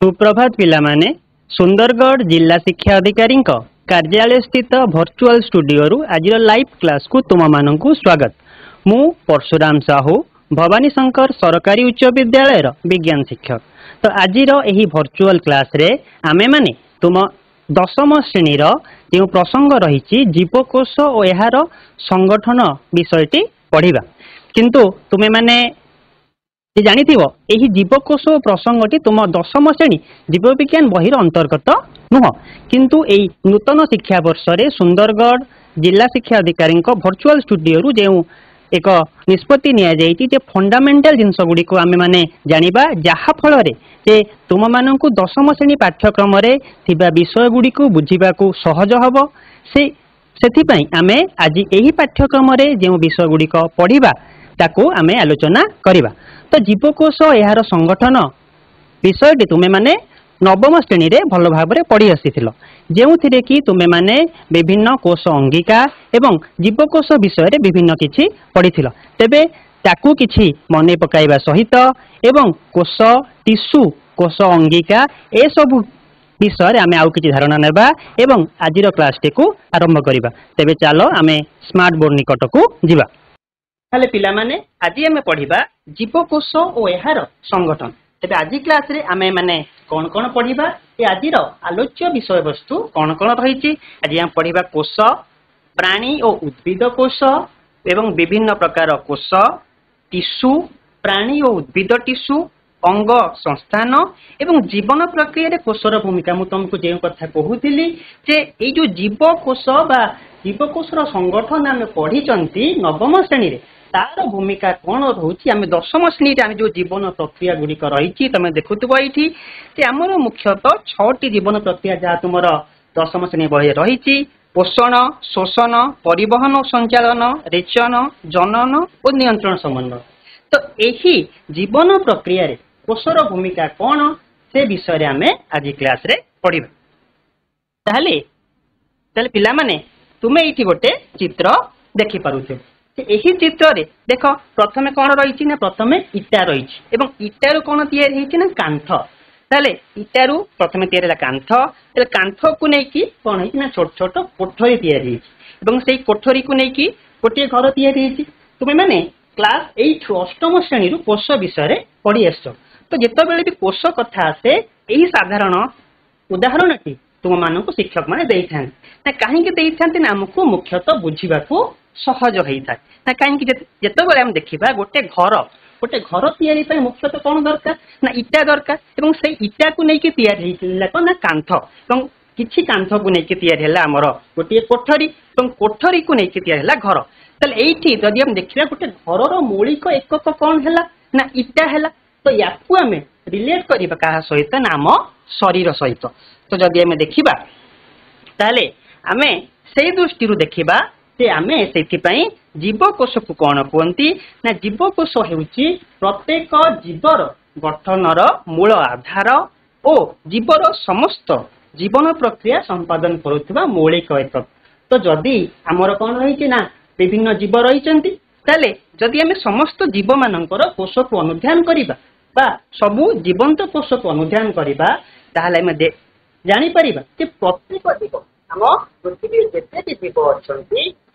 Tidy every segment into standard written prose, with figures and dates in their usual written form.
सुप्रभात पिलामाने सुंदरगढ़ जिला शिक्षा अधिकारी कार्यालय स्थित भर्चुआल स्टूडियो आज लाइव क्लास को तुम मानू स्वागत। मु परशुराम साहू भवानी शंकर सरकारी उच्च विद्यालय विज्ञान शिक्षक। तो आज यही भर्चुआल क्लास रे आमे माने तुम दशम श्रेणी जो प्रसंग रही जीवकोश और यार संगठन विषयटी पढ़ा किंतु तुम्हें माने जानी यही जीवकोश प्रसंगटी तुम दशम श्रेणी जीव विज्ञान बहिर अंतर्गत नुह किंतु यही नूतन शिक्षा वर्ष रे सुंदरगढ़ जिला शिक्षा अधिकारी भर्चुआल स्टूडियो जो एक निष्पत्ति नि फंडामेंटल जिनस गुड़ी को आमे माने जानिबा जहा फल रे तुम मानू दशम श्रेणी पाठ्यक्रम रे थिबा विषय गुड़ी को बुझीबा को सहज हबो। से आमे आज यही पाठ्यक्रम रे जो विषय गुड़ी को पढ़िबा ताकू आमे आलोचना करिबा। तो जीवकोश यार संगठन विषयटी तुम्हें माने नवम श्रेणी रे भल भाव पढ़ी आसी जो कि तुम्हें माने विभिन्न कोश अंगिका एवं जीवकोश विषय विभिन्न किछि पढ़ी तेबे ताकू किछि मने पकाइबा सहित एवं कोश टिश्यू कोश अंगिका ए सब विषय आमे आउ किछि धारणा नेबा एवं आजिर क्लास टी को आरंभ करिबा। तेबे चलो आमे स्मार्ट बोर्ड निकट को जिबा। हेले पिला माने आज आमे पढ़िबा जीवकोश और यार संगठन। तेबे आज क्लास रे आमे माने कौन कौन पढ़िबा ए आजिर आलोच्य विषय वस्तु कौन कौन रही। आज आम पढ़िबा कोश प्राणी और उद्भिद कोश एवं विभिन्न प्रकार कोश टिश्यू प्राणी और उद्भिद टिश्यू अंग संस्थान एवं जीवन प्रक्रिया कोशर भूमिका मु तुमको जो कथा कहूली जे ये जो जीवकोश बा जीवकोशर संगठन आम पढ़ी नवम श्रेणी रे तार भूमिका कौन रोचे आम दशम श्रेणी आम जो जीवन प्रक्रिया गुड़िक रही तुम देखुव ये आमर मुख्यतः 6टी जीवन प्रक्रिया जहाँ तुम दशम श्रेणी बही रही पोषण शोषण परिवहन और संचालन रेचन जनन और नियंत्रण समन्वय। तो यही जीवन प्रक्रिया रे कोशर भूमिका कौन से विषय आम आज क्लास रे पढ़ा। ताहले पिला माने तुमे ये गोटे चित्र देखि पारुथे। यही चित्र रे देख प्रथमे कौन रही ना प्रथमे इटा रही एवं इटारू कौन या कांथ। ताले इटारू प्रथमे या कांथ कांथ को लेकिन कौन है छोट छोट कोठरी या कोठरी को लेकिन गोटे घर या तुम्हें माने क्लास 8 अष्टम श्रेणी कोश विषय पढ़ी आस। तो जितेबाला भी कोश कथा आसे यही साधारण उदाहरण टी तुम मानक शिक्षक माने देइथान कहीं आमको मुख्यतः बुझा सहज होता है कहीं जितेबाला आम देखा गोटे घर या मुख्यतः कौन दरकार ना इटा दरकार और से इटा को लेकिन ना कांथ और किसी कांथ को लेकिन आमर गोटे कोठरी और कोठरी को लेकिन घर। ताले एठी जदि हम देखिबा गोटे घर मौलिक एकक कौन है ना इटा है। तो या आम रिलेट करबा कहा सहित नाम शरीर सहित। तो जदि आम देखिबा ताले आमे से दृष्टि देखिबा से आमे सेथिपई जीवकोश को कौन कहती ना जीवकोश हेउची प्रत्येक जीवर गठनर मूल आधार और जीवर समस्त जीवन प्रक्रिया संपादन करुवा मौलिक एकक। तो जदि आमर कौन रही ना विभिन्न जीव रही जदि आम समस्त जीव मानकर कोश को अनुध्यान करबा बा सबु जीवंत कोश को अनुध्यान करबा ताहले आम जानीपर कि प्रत्येक जीव आम पृथ्वी जिते भी जीव अच्छा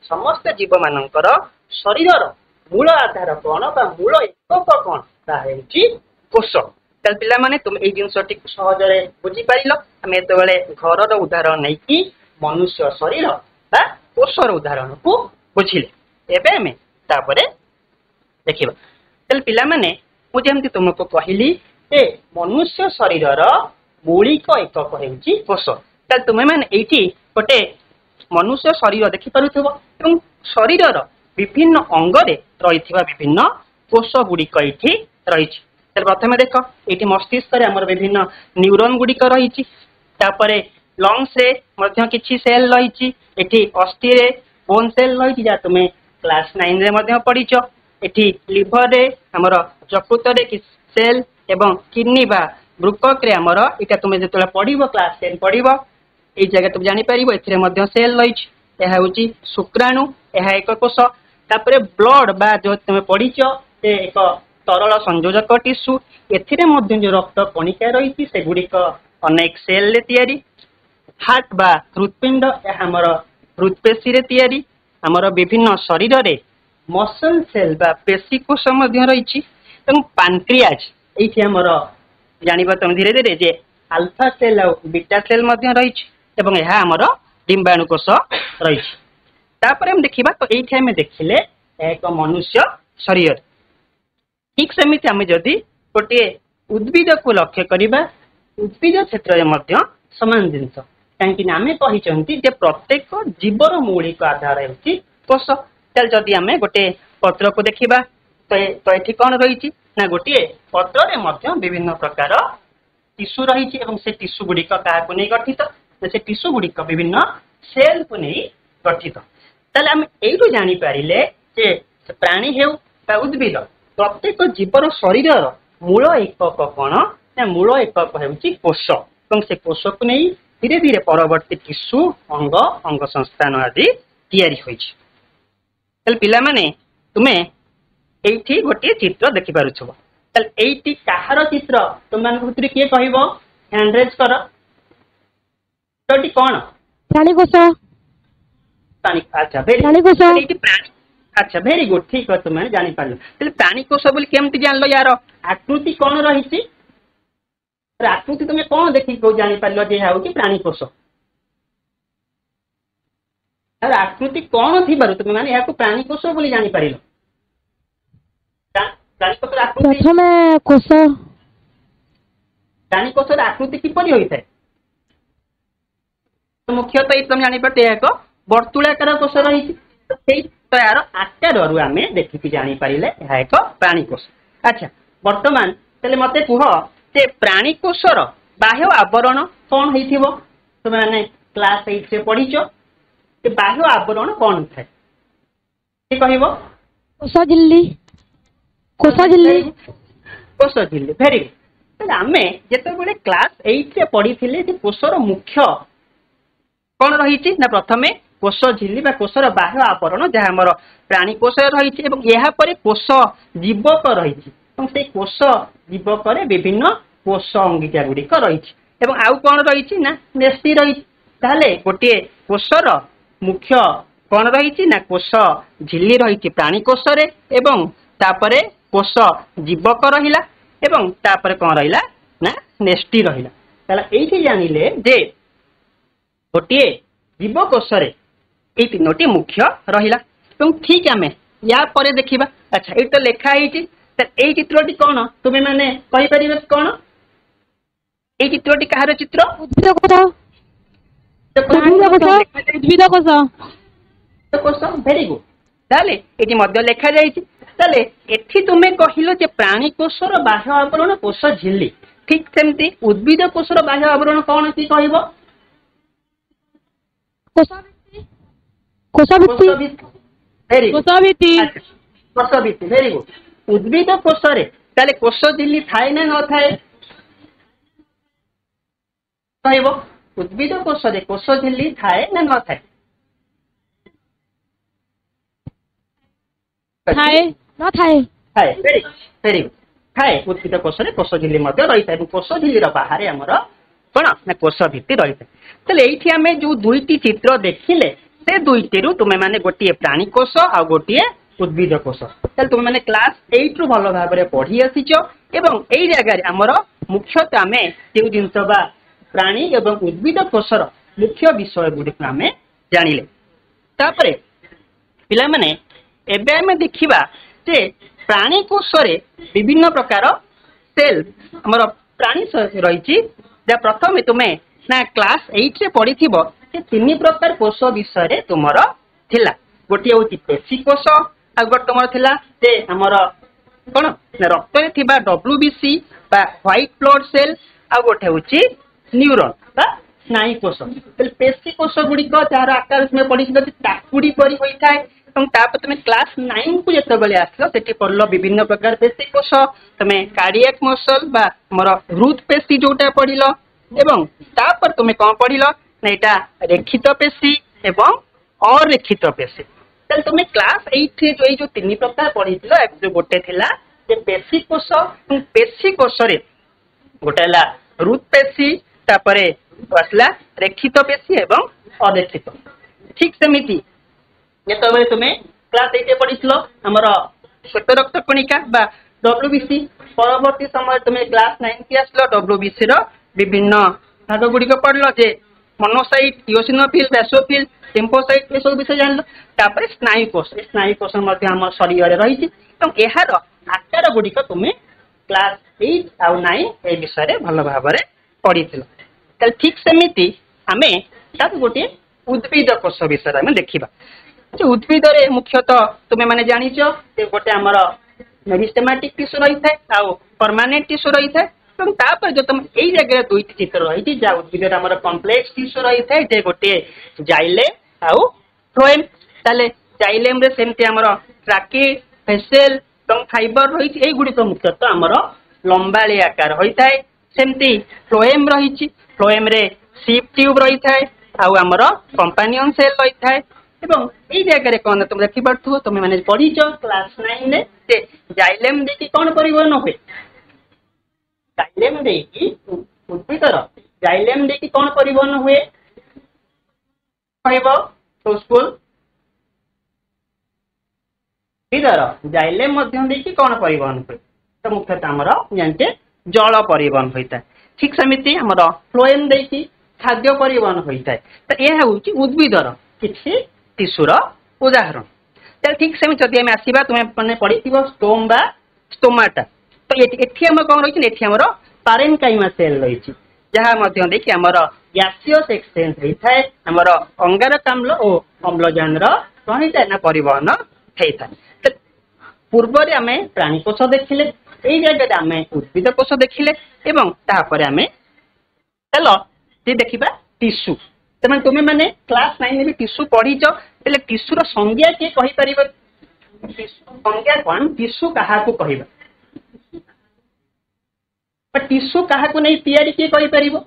समस्त जीव मानकर शरीर मूल आधार कौन बा मूल एकक कौन ताहे कोश। ताल पिला माने तुम ए जिनसटी सहजरे बुझी पारिल। आम एतबेले घर उदाहरण नहीं कि मनुष्य शरीर बा कोशर उदाहरण को बुझिले एबे आमे तापरे देखिबा। ताल पिला माने मु जेमति तुमको कहली ए मनुष्य शरीरर मौलिक एकक हेउची कोश। ताल तुमे माने एठी गोटे मनुष्य शरीर देखि पारुथबो एवं शरीरर विभिन्न अंगरे रहिथिबा विभिन्न कोश गुड़िक एठी रहिछि। ताल प्रथमे देख एठी मस्तिष्क रे हमर विभिन्न न्यूरॉन गुड़िक रहिछि तापरे लंग्स रे मध्य किछि सेल रहिछि एठी अस्थि रे बोन सेल रही जहाँ तुम्हें क्लास 9 रे मध्य पढ़ीच। एठी लिभर रे हमर यकृत रे कि सेल एवं किडनी बा वृकक रे हमर इटा तुम्हें जो पढ़िबो क्लास 10 पढ़िबो एई जगह तुम जानि परिबो एथिरे मध्य सेल रही एहा होची शुक्राणु एहा एक कोश। तापरे ब्लड बा जो तुम्हें पढ़ीच एक तरल संयोजक टिश्यू एथिरे मध्य जो रक्त कणिका रही से गुड़िक अनेक सेल रे तैयारी हार्ट बा हृदपिंड हमर हृदपेशी रे तैयारी हमर विभिन्न शरीर रे मसल सेल बा पेशी कोष मध्य रही पानक्रियाज एठी हमर जानिबा तुम धीरे धीरे जे अल्फा सेल और बीटा सेल मध्य रही एवं यह हमर डिंबाणु कोष रही तापर हम देखिबा तो एठी हम देखिले एक मनुष्य शरीर ठीक सेमिति आम जदि गोटे उद्भिद को लक्ष्य करिबा उद्भिद क्षेत्र में मध्य समान जिनस कहीं आम कही प्रत्येक जीवर मौलिक आधार होची कोष चल जदि आम गोटे पत्र को देखिबा तो ये कौन रही ना गोटे पत्र रे मध्य विभिन्न प्रकार टिश्यू रही से टिश्यू गुड़िक क्या नहीं गठित से टिश्यू गुड़िक विभिन्न सेल को नहीं गठित ताले आम यू जानीपारे जे प्राणी हेउ उद्भिद प्रत्येक जीवर शरीर मूल एकक कौन ना मूल एकक होची कोष और से कोष को नहीं धीरे धीरे परवर्ती टिश्यू अंग अंग संस्थान आदि तैयारी होइछि पिला माने तुमे एठी गोटे चित्र देखि पारुछबो एठी कहार चित्र तुम मान भीतर किए कहबो हैंड रेज कर तोटी कोन प्राणी कोष प्राणी अच्छा प्राणी कोष एठी प्राणी अच्छा वेरी गुड ठीक है तुम जानि पारलो तले प्राणी कोष बोली केमति जानलो यार आकृति कोन रहिछि आकृति तुम कोन देखि को जानि पारलो जे हाउ कि प्राणी कोष और आकृति कोन थी बारु तुम माने याको प्राणी कोष बोली जानि पारिलो प्रथमे कोष प्राणी कोषर आकृति किपरि होइଥାଏ तो मुख्यतः तुम जानि पड़ते एक वर्तुलाकार कोष रही तो यार आकार आम देखिकी जानी पारे यह एक प्राणी कोष अच्छा वर्तमान तेल मत कह से प्राणी कोषर बाह्य आवरण कौन हो तुमने क्लास 8 से पढ़ीच बाह्य आवरण कौन थाए कह कोष झिल्ली कोष झिल्ली कोष झिल्ली भेरी गुड आम जिते क्लास 8 से पढ़ी कोषर मुख्य कौन रही ना प्रथमे कोष झिल्ली बा कोषर बाह्य आवरण जहाँ आमर प्राणी कोष रही कोष जीवक रही से कोष जीवक विभिन्न कोष अंगिका गुड़िक रही आउ कौन रही ना नेस्टी रही गोटे कोषर मुख्य कौन रही ना कोष झिल्ली रही प्राणी कोष एवं तापरे कोष जीवक रहिला एवं तापरे कौन रहिला ना नेस्टी रहिला ताला एठी जानिले जे गोटे जीवकोष ये तीनोटी मुख्य रहिला ठीक आम या परे देखिबा अच्छा ये तो लेखा है चित्रटी कौन तुम्हें माने कहि परिबे कौन ये चित्रटी कहार चित्र उद्भिद कोष वेरी गुड ताले एटी मध्य लेखा जाइछि ताले एठी तुमे कहिलो जे प्राणी कोषर बाह्य आवरण कोष झिल्ली ठीक सेमती उद्भिद कोषर बाह्य आवरण कौन की कहबो कोषभित्ति वेरी गुड उद्भिद कोष ताले कोष झिल्ली थाए ना न थाए कहबो उद्भिद कोष कोष झिल्ली थाए ना न थाए थाए न थाए थाए वेरी गुड थाए उद्भिद कोष कोष झिल्ली मध्य रही था कोष झिल्लीर बाहर आमर कौन ना कोष भित्ति रही था ताले एठी आमे जो दुईटी चित्र देखिले से दुईटी तुमे माने गोटे प्राणी कोष आ गोटे उद्भिद कोष ताले तुमे माने क्लास 8 रु भलो भाबरे पढ़ी आसीचो एवं एई जगह आमर मुख्यतः आमे जे जिंस बा प्राणी एवं उद्भिद कोषर मुख्य विषय गुडिक आमे जानिले तापरे पिला माने एबे आमे देखिबा जे प्राणी कोषरे विभिन्न प्रकार सेल आमर प्राणी रही प्रथम तुमे ना क्लास 8 से पढ़ी तीन प्रकार कोष विषय तुमर थिला गोटे हूँ पेशी कोष आ गोटे तुम थिला जे हमर कौन रक्त रे थिबा WBC बा व्हाइट ब्लड सेल आ गोटे हूँ न्यूरॉन बा स्नायु कोष पेशी कोष गुड़िक जार आकार में पढ़ी टाकुड़ी परी होता है तुम क्लास 9 को जिते आस से पढ़ल विभिन्न प्रकार पेशी कोष तुम्हें कार्डियक मसल बा मोर हृद पेशी जोटा पढ़ल एवं तापर तुम कौन पढ़ल ना यहाँ रेखित पेशी एवं अरेखित पेशी तुम क्लास 8 जो तीन प्रकार पढ़ी जो गोटे थिला जे पेशी कोष पेशी कोष रे गोटे है हृदपेशी तापरे आसला रेखित पेशी एवं अरेखित ठीक सेमिति जेतबे तुमे क्लास 8 पढ़िथिलो हमर श्वेत रक्त कणिका बा डब्ल्यूबीसी परवर्ती समय तुमे क्लास 9 की आसलो डब्ल्यूबीसी रो विभिन्न भाग गुडी को पढ़लो जे मोनोसाइट इओसिनोफिल बेसोफिल लिम्फोसाइट ए सब विषय जानलो तापर स्नायु कोष मध्ये हमर शरीर रे रहिछि त एहार आकार गुडी को तुमे क्लास 8 आउ 9 ए विषय रे भलो भाबरे पढ़िथिलो त ठीक सेमिति आमे ताक गोटे उद्भिद कोष विषय में देखिबा उद्भिद रे मुख्यतः तुमे माने जानिचो जे गोटे हमर मेरिस्टेमेटिक टिश्यू रही थाए आउ परमानेंट टिश्यू रही थाए এবং তারপরে যে তুমি এই জায়গায় দুইটি চিত্র রয়েছে যা উদ্ভিদের আমার কমপ্লেক্স টিস্যু রয়েছে যে গোটে জাইলেম আউ ফ্লোয়েম তাহলে জাইলেম রে সেমতি আমার ট্রাকি ফেসেল এবং ফাইবার রয়েছে এইগুড়িক মুখ্যতঃ আমার লম্বাଳି আকার হইଥାଏ সেমতি ফ্লোয়েম রয়েছে ফ্লোয়েম রে সিপ টিউব রয়েছে আউ আমার কম্পানিয়ন সেল রয়েছে এবং এই জায়গায় কোন তুমি দেখি পারথো তুমি মানে পড়িছ ক্লাস 9 রে যে জাইলেম দেখি কোন পরিবহন হয় जाइलेम देकी उद्भिदर जाइलेम देकी कौन परिवहन हुए कहबो तो स्कूल उद्भिदर जाइलेम मध्यम देकी कौन परिवहन हुए तो मुख्यतः हमर जानते जल परिवहन होइता ठीक समिति हमर फ्लोएम देकी खाद्य परिवहन होइता तो ए होउची उद्भिदर किछि टिश्यूर उदाहरण त ठीक समिति जदि हम आसीबा तुमे माने पढिथिबो स्टोम बा स्टोमाटा तो एठी हम कौन रही एठी हमर पारेनकाइमा सेल रही जहाँ मध्य देखि हमर गैसियस एक्सचेंज होता है हमर अंगारकाम्ल और अम्लजान कौन होता है ना परिवहन होता है पूर्व आम प्राणीकोष देखिले यही जगह आम उद्भिद कोष देखिले एवं तापर आम चल देखा टिश्यू तेज तुम्हें मैंने क्लास 9 में भी टिश्यू पढ़ीच तेल टिश्यूर संज्ञा किए कहीपर संज्ञा कौन टिश्यू क्या कह टिश्यू क्या नहीं तैयारी किए कहि परिबो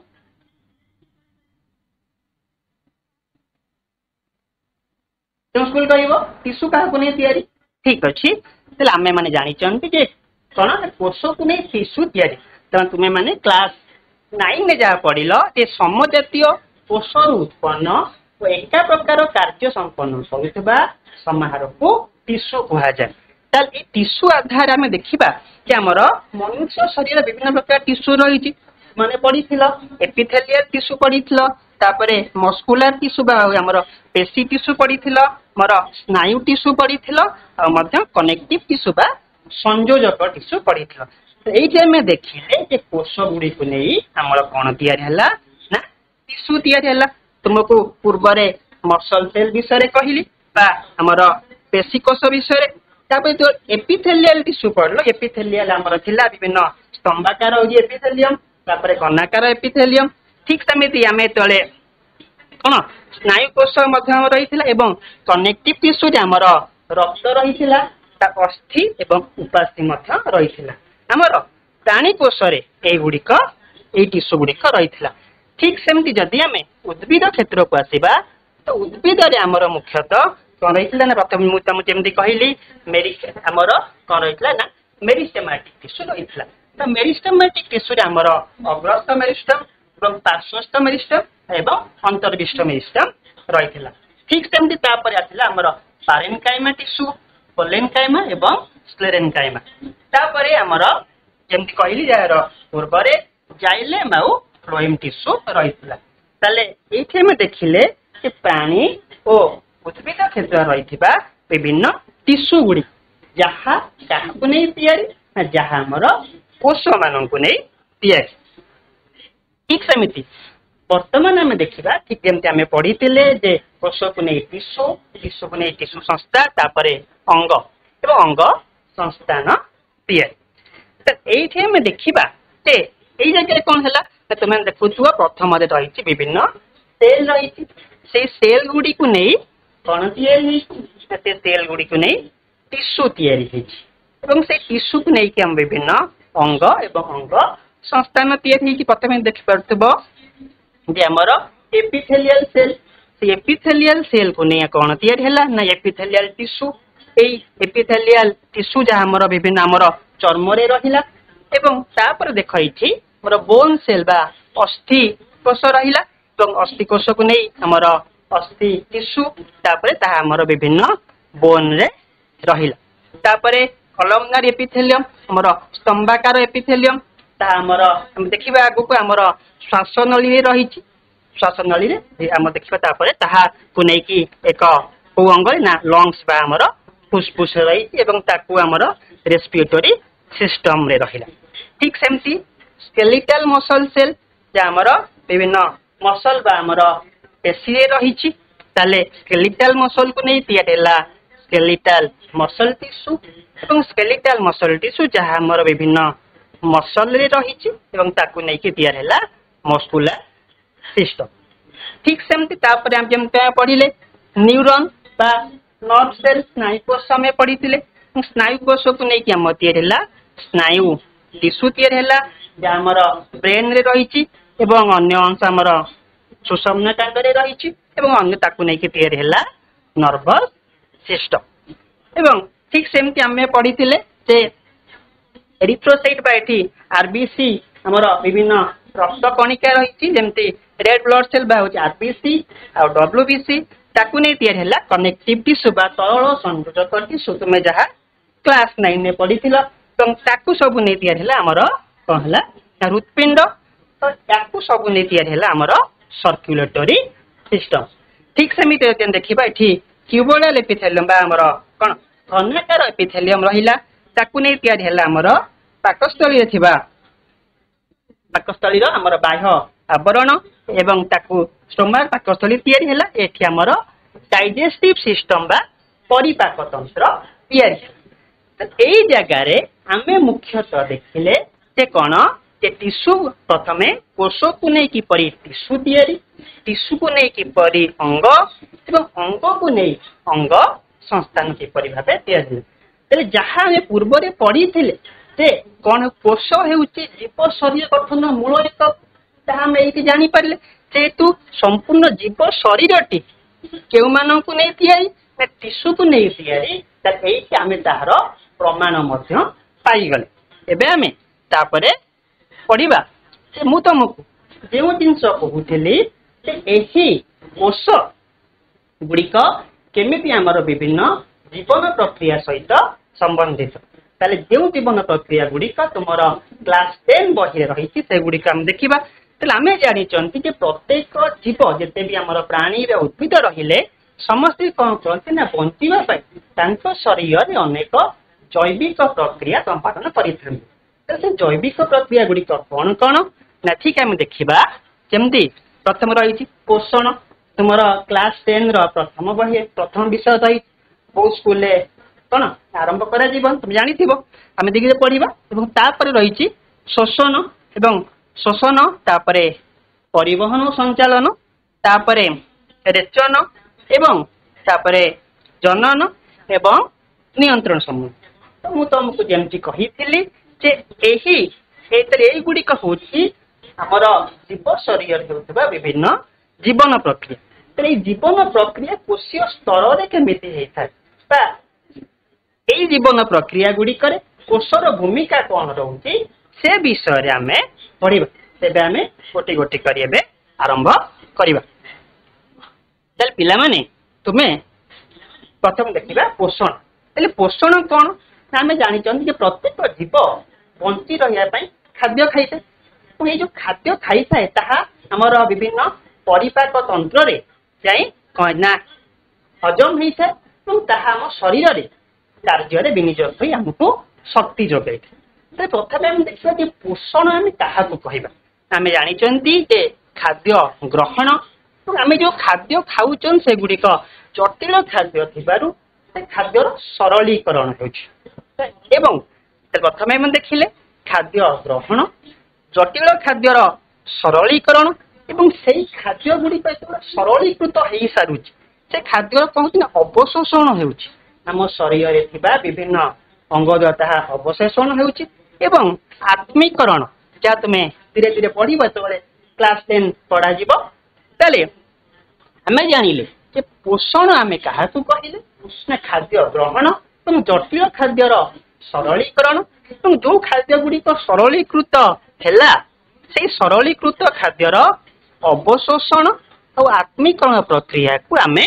स्कूल कहबो टिश्यू क्या नहीं तैयारी ठीक अच्छे तेल आमे माने जानी चंती जे कोन कोष को नहीं टिश्यू तैयारी त तुमे माने क्लास 9 में जा पढ़िलो जे समजातीय कोष उत्पन्न और एका प्रकार कार्य संपन्न होइतबा समाहार को टिश्यू कहा जाय ताल ए टिश्यू आधार आमे देखिबा कि हमर मनुष्य शरीर विभिन्न प्रकार टिश्यू रही माने पढ़िथिल एपिथेलियल टिश्यू पढ़िथिल तापरे मस्कुलर टिश्यू बा हमर पेशी टिश्यू पढ़िथिल हमर स्नायु टिश्यू पढ़िथिल आ मध्य कनेक्टिव टिश्यू बा संयोजक टिश्यू पढ़िथिल तो एठी हमें देखिले जे कोष गुडी को नै हमर कोन तयार हला ना टिश्यू तयार हला तुमको पूर्व रे मसल सेल विषय रे कहिली बा हमर पेशी कोष विषय रे तापर तो एपिथेलियल टिश्यू पढ़लो एपिथेलियल हमर थिला विभिन्न स्तंभाकार हो एपिथेलियम तापर घनाकार एपिथेलियम ठीक समिति आमे तले कोन स्नायु कोष मध्य रहिथिला एवं कनेक्टिव टिश्यू जे हमर रक्त रहिथिला ता अस्थि एवं उपास्थि मध्य रहिथिला हमर प्राणी कोष रे ए गुडिक ए टिश्यू गुडिक रहिथिला ठीक सेमति जदि आमे उद्भिद क्षेत्र को आसीबा तो उद्भिद रे हमर मुख्यतः कौन रही ना प्रथम मुझे कहली आमर कौन रही ना मेरिस्टेमेटिक टिश्यू रही तो मेरिस्टेमेटिक टिश्यू आमर अग्रस्थ मेरिस्टम और पार्श्वस्थ मेरिस्टम एवं अंतर्विष्ट मेरिस्टम रही ठीक सेमती आसला आमर पारेनकाइमा टिश्यू पोलेनकाइमा एवं स्क्लेरेनकाइमा तापर आमर जमती कहली जार पूर्व जाइलेम आउ फ्लोएम टिश्यू रही ये देखिले प्राणी और उद्भिद क्षेत्र रही विभिन्न टिश्यू गुड़ी जहाँ क्या नहीं तैयारी जहाँ आमर कोष मान तैयारी ठीक सेमती बर्तमान आम देखा ठीक जमी आम पढ़ी जे कोष को नहीं टिश्यू टिश्यू को नहीं टिश्यू संस्था तापर अंग एवं अंग संस्थान तैयारी तो ये देखा यही जगह कौन है तुम्हें देखु प्रथम रही विभिन्न सेल रही से सेल गुड़ी को नहीं कौन से सेल गुड़ी को नहीं टिश्यू तैयारी से टिश्यू को नहीं हम विभिन्न अंग एवं अंग संस्थान तैयारी प्रथम देखिपो जे आमर एपिथेलियल सेल से एपिथेलियल सेल को नहीं कौन तैयारी है ना एपिथेलियल टिश्यू एपिथेलियल टिश्यू जहाँ आमर विभिन्न आमर चर्म रे रहिला एवं तापर देख ये मोर बोन सेल बा अस्थि कोष रहिला एवं अस्थि कोष को नहीं हमर अस्थि टिश्यू तापर ताहा हमर विभिन्न बोन रे रहिला तापर कॉलमनार एपिथेलियम हमर स्तंभाकार एपिथेलियम ता हमर हम देखिबा आगु को हमर श्वासनली रे रहिछि श्वासनली रे हम देखिबा तापर ताहा को नै कि एक को अंग ना लंग्स बा हमर फुसफुस रही एवं ताकू हमर रेस्पिरेटरी सिस्टम रे रहिला ठीक सेमती स्केलेटल मसल सेल जे हमर विभिन्न मसल बा हमर पेशी रे रहिछि ताले स्केलेटल मसल को नै तियाटेला स्केलेटल मसल टिश्यू एवं स्केलेटल मसल टिश्यू जहाँ हमर विभिन्न मसल रे रहिछि एवं ताकू नै कि तियार हैला मस्कुलर सिस्टम ठीक सेमती तापर हम जेमते पढिले न्यूरॉन बा नर्व सेल स्नायु कोष में पढितिले स्नायु कोष को नै कि हम तियार हैला स्नायु टिश्यू तियार हैला जे हमर ब्रेन रे रहिछि एवं अन्य अंश हमर सुषुम्ना कांड रे रहिछि एवं अन्य ताकू नै कि तियार हैला नर्वस सिस्टम एवं ठीक सेमती आमे पढितिले जे एरिथ्रोसाइट बा एठी आरबीसी हमर विभिन्न रक्त कणिका रहिछि जेमती रेड ब्लड सेल बा होछि आरबीसी आ डब्ल्यूबीसी ताकू नै तियार हैला कनेक्टिव टिश्यू बा तरल संयोजक टिश्यू तुमे जहा क्लास 9 ने पढिथिला एवं ताकू सब नै तियार हैला हमर कोन हैला हृदपिंड तो ताकू सब नै तियार हैला हमर सर्कुलेटरी सिस्टम ठीक सेमिते देखिबा एठी क्यूबोइडल एपिथेलियम बा हमर कोन घनाकार एपिथेलियम रहिला ताकू नै तयार हैला हमर पाकस्थली रे थिबा पाकस्थली रो हमर बाह्य आवरण एवं ताकू स्टोमाक पाकस्थली तयार हैला एठी हमर डाइजेस्टिव सिस्टम बा परिपाक तंत्र तयार तो एई जगह रे हमें मुख्यतः देखिले जे कोन जे टिश्यू प्रथमे कोष को नै कि परि टिश्यू तयारी टिश्यू को नै कि परि अंग एवं अंग को नै अंग संस्थान के परि भाबे तयारी तेरे जहाँ हमें पूर्व रे पढ़ी थिले जे कोन कोष हेउची जीव शरीर गठन मूल एक ताहा हम एठी जानि परले जेतु संपूर्ण जीव शरीरटी केउ मानन को नै तयारी ना टिश्यू को नै तयारी त एठी हमें ताहार प्रमाण मध्य पाई गले एबे हमें तापरे पढ़िबा जे मु तुमको जो जिनस कहूली एही कोष गुड़िक केमिति आमर विभिन्न जीवन प्रक्रिया सहित संबंधित ताले जो जीवन प्रक्रिया गुड़िक तुमर क्लास 10 बही रही से गुड़िक आम देखा ताले आम जानी जे प्रत्येक जीव जिते भी आमर प्राणी उद्भिद रहिले समस्ते कौन करते ना बंचा शरीर में अनेक जैविक प्रक्रिया संपादन कर से जैविक प्रक्रिया गुड़िक कौन कौन ना ठीक आम देखा जमती प्रथम रही पोषण तुम क्लास 10 प्रथम बही प्रथम विषय रही बहु स्कूल कौन आरंभ कर तुम जानी आम देखिए पढ़ा रही शोषण एवं शोषण तापर परिवहन और संचालन तापर रेचन एवं तापर जनन एवं नियंत्रण समूह तो मु तुमको जमती कही जे एही गुड़िक हूँ आमर जीव शरीर होता विभिन्न जीवन प्रक्रिया तो जीवन प्रक्रिया कोशीय स्तर में केमिति होता है जीवन प्रक्रिया गुड़िक कोषर भूमिका कौन रोचे से विषय आम पढ़ा तेज आम गोटे गोटे कर आरंभ करवा पिला तुम्हें प्रथम देखा पोषण पोषण कौन आम जानी प्रत्येक जीव बंची रही खाद्य खाई ये जो खाद्य खाई थाए आमर विभिन्न परिपाक तंत्र रे जाई कहना हजम होता है आम शरीर रे कार्य विनियोग हो आमको शक्ति जगै थे प्रथम आम देखा कि पोषण आम क्या कहवा आम जानी खाद्य ग्रहण आम जो खाद्य खाऊन से गुड़िक जटिल खाद्य थी खाद्यर सरलीकरण हो प्रथम आम देखिले खाद्य ग्रहण जटिल खाद्यर सरलीकरण एवं से खाद्य गुड़िक सरलीकृत हो सारू से खाद्य कहते अवशोषण होम शरीर में विभिन्न अंग द्वारा अवशोषण हो आत्मीकरण जहाँ तुम्हें धीरे धीरे पढ़ जो क्लास 10 पढ़ा ताले आम जानिले जे पोषण आम क्या कहले खाद्य ग्रहण और जटिल खाद्यर सरलीकरण ଏବଂ ଯୋଉ ଖାଦ୍ୟ ଗୁଡ଼ିକ ସରଳୀକୃତ ହେଲା ସେଇ ସରଳୀକୃତ ଖାଦ୍ୟର ଅବଶୋଷଣ ଆଉ ଆତ୍ମୀକରଣ ପ୍ରକ୍ରିୟାକୁ ଆମେ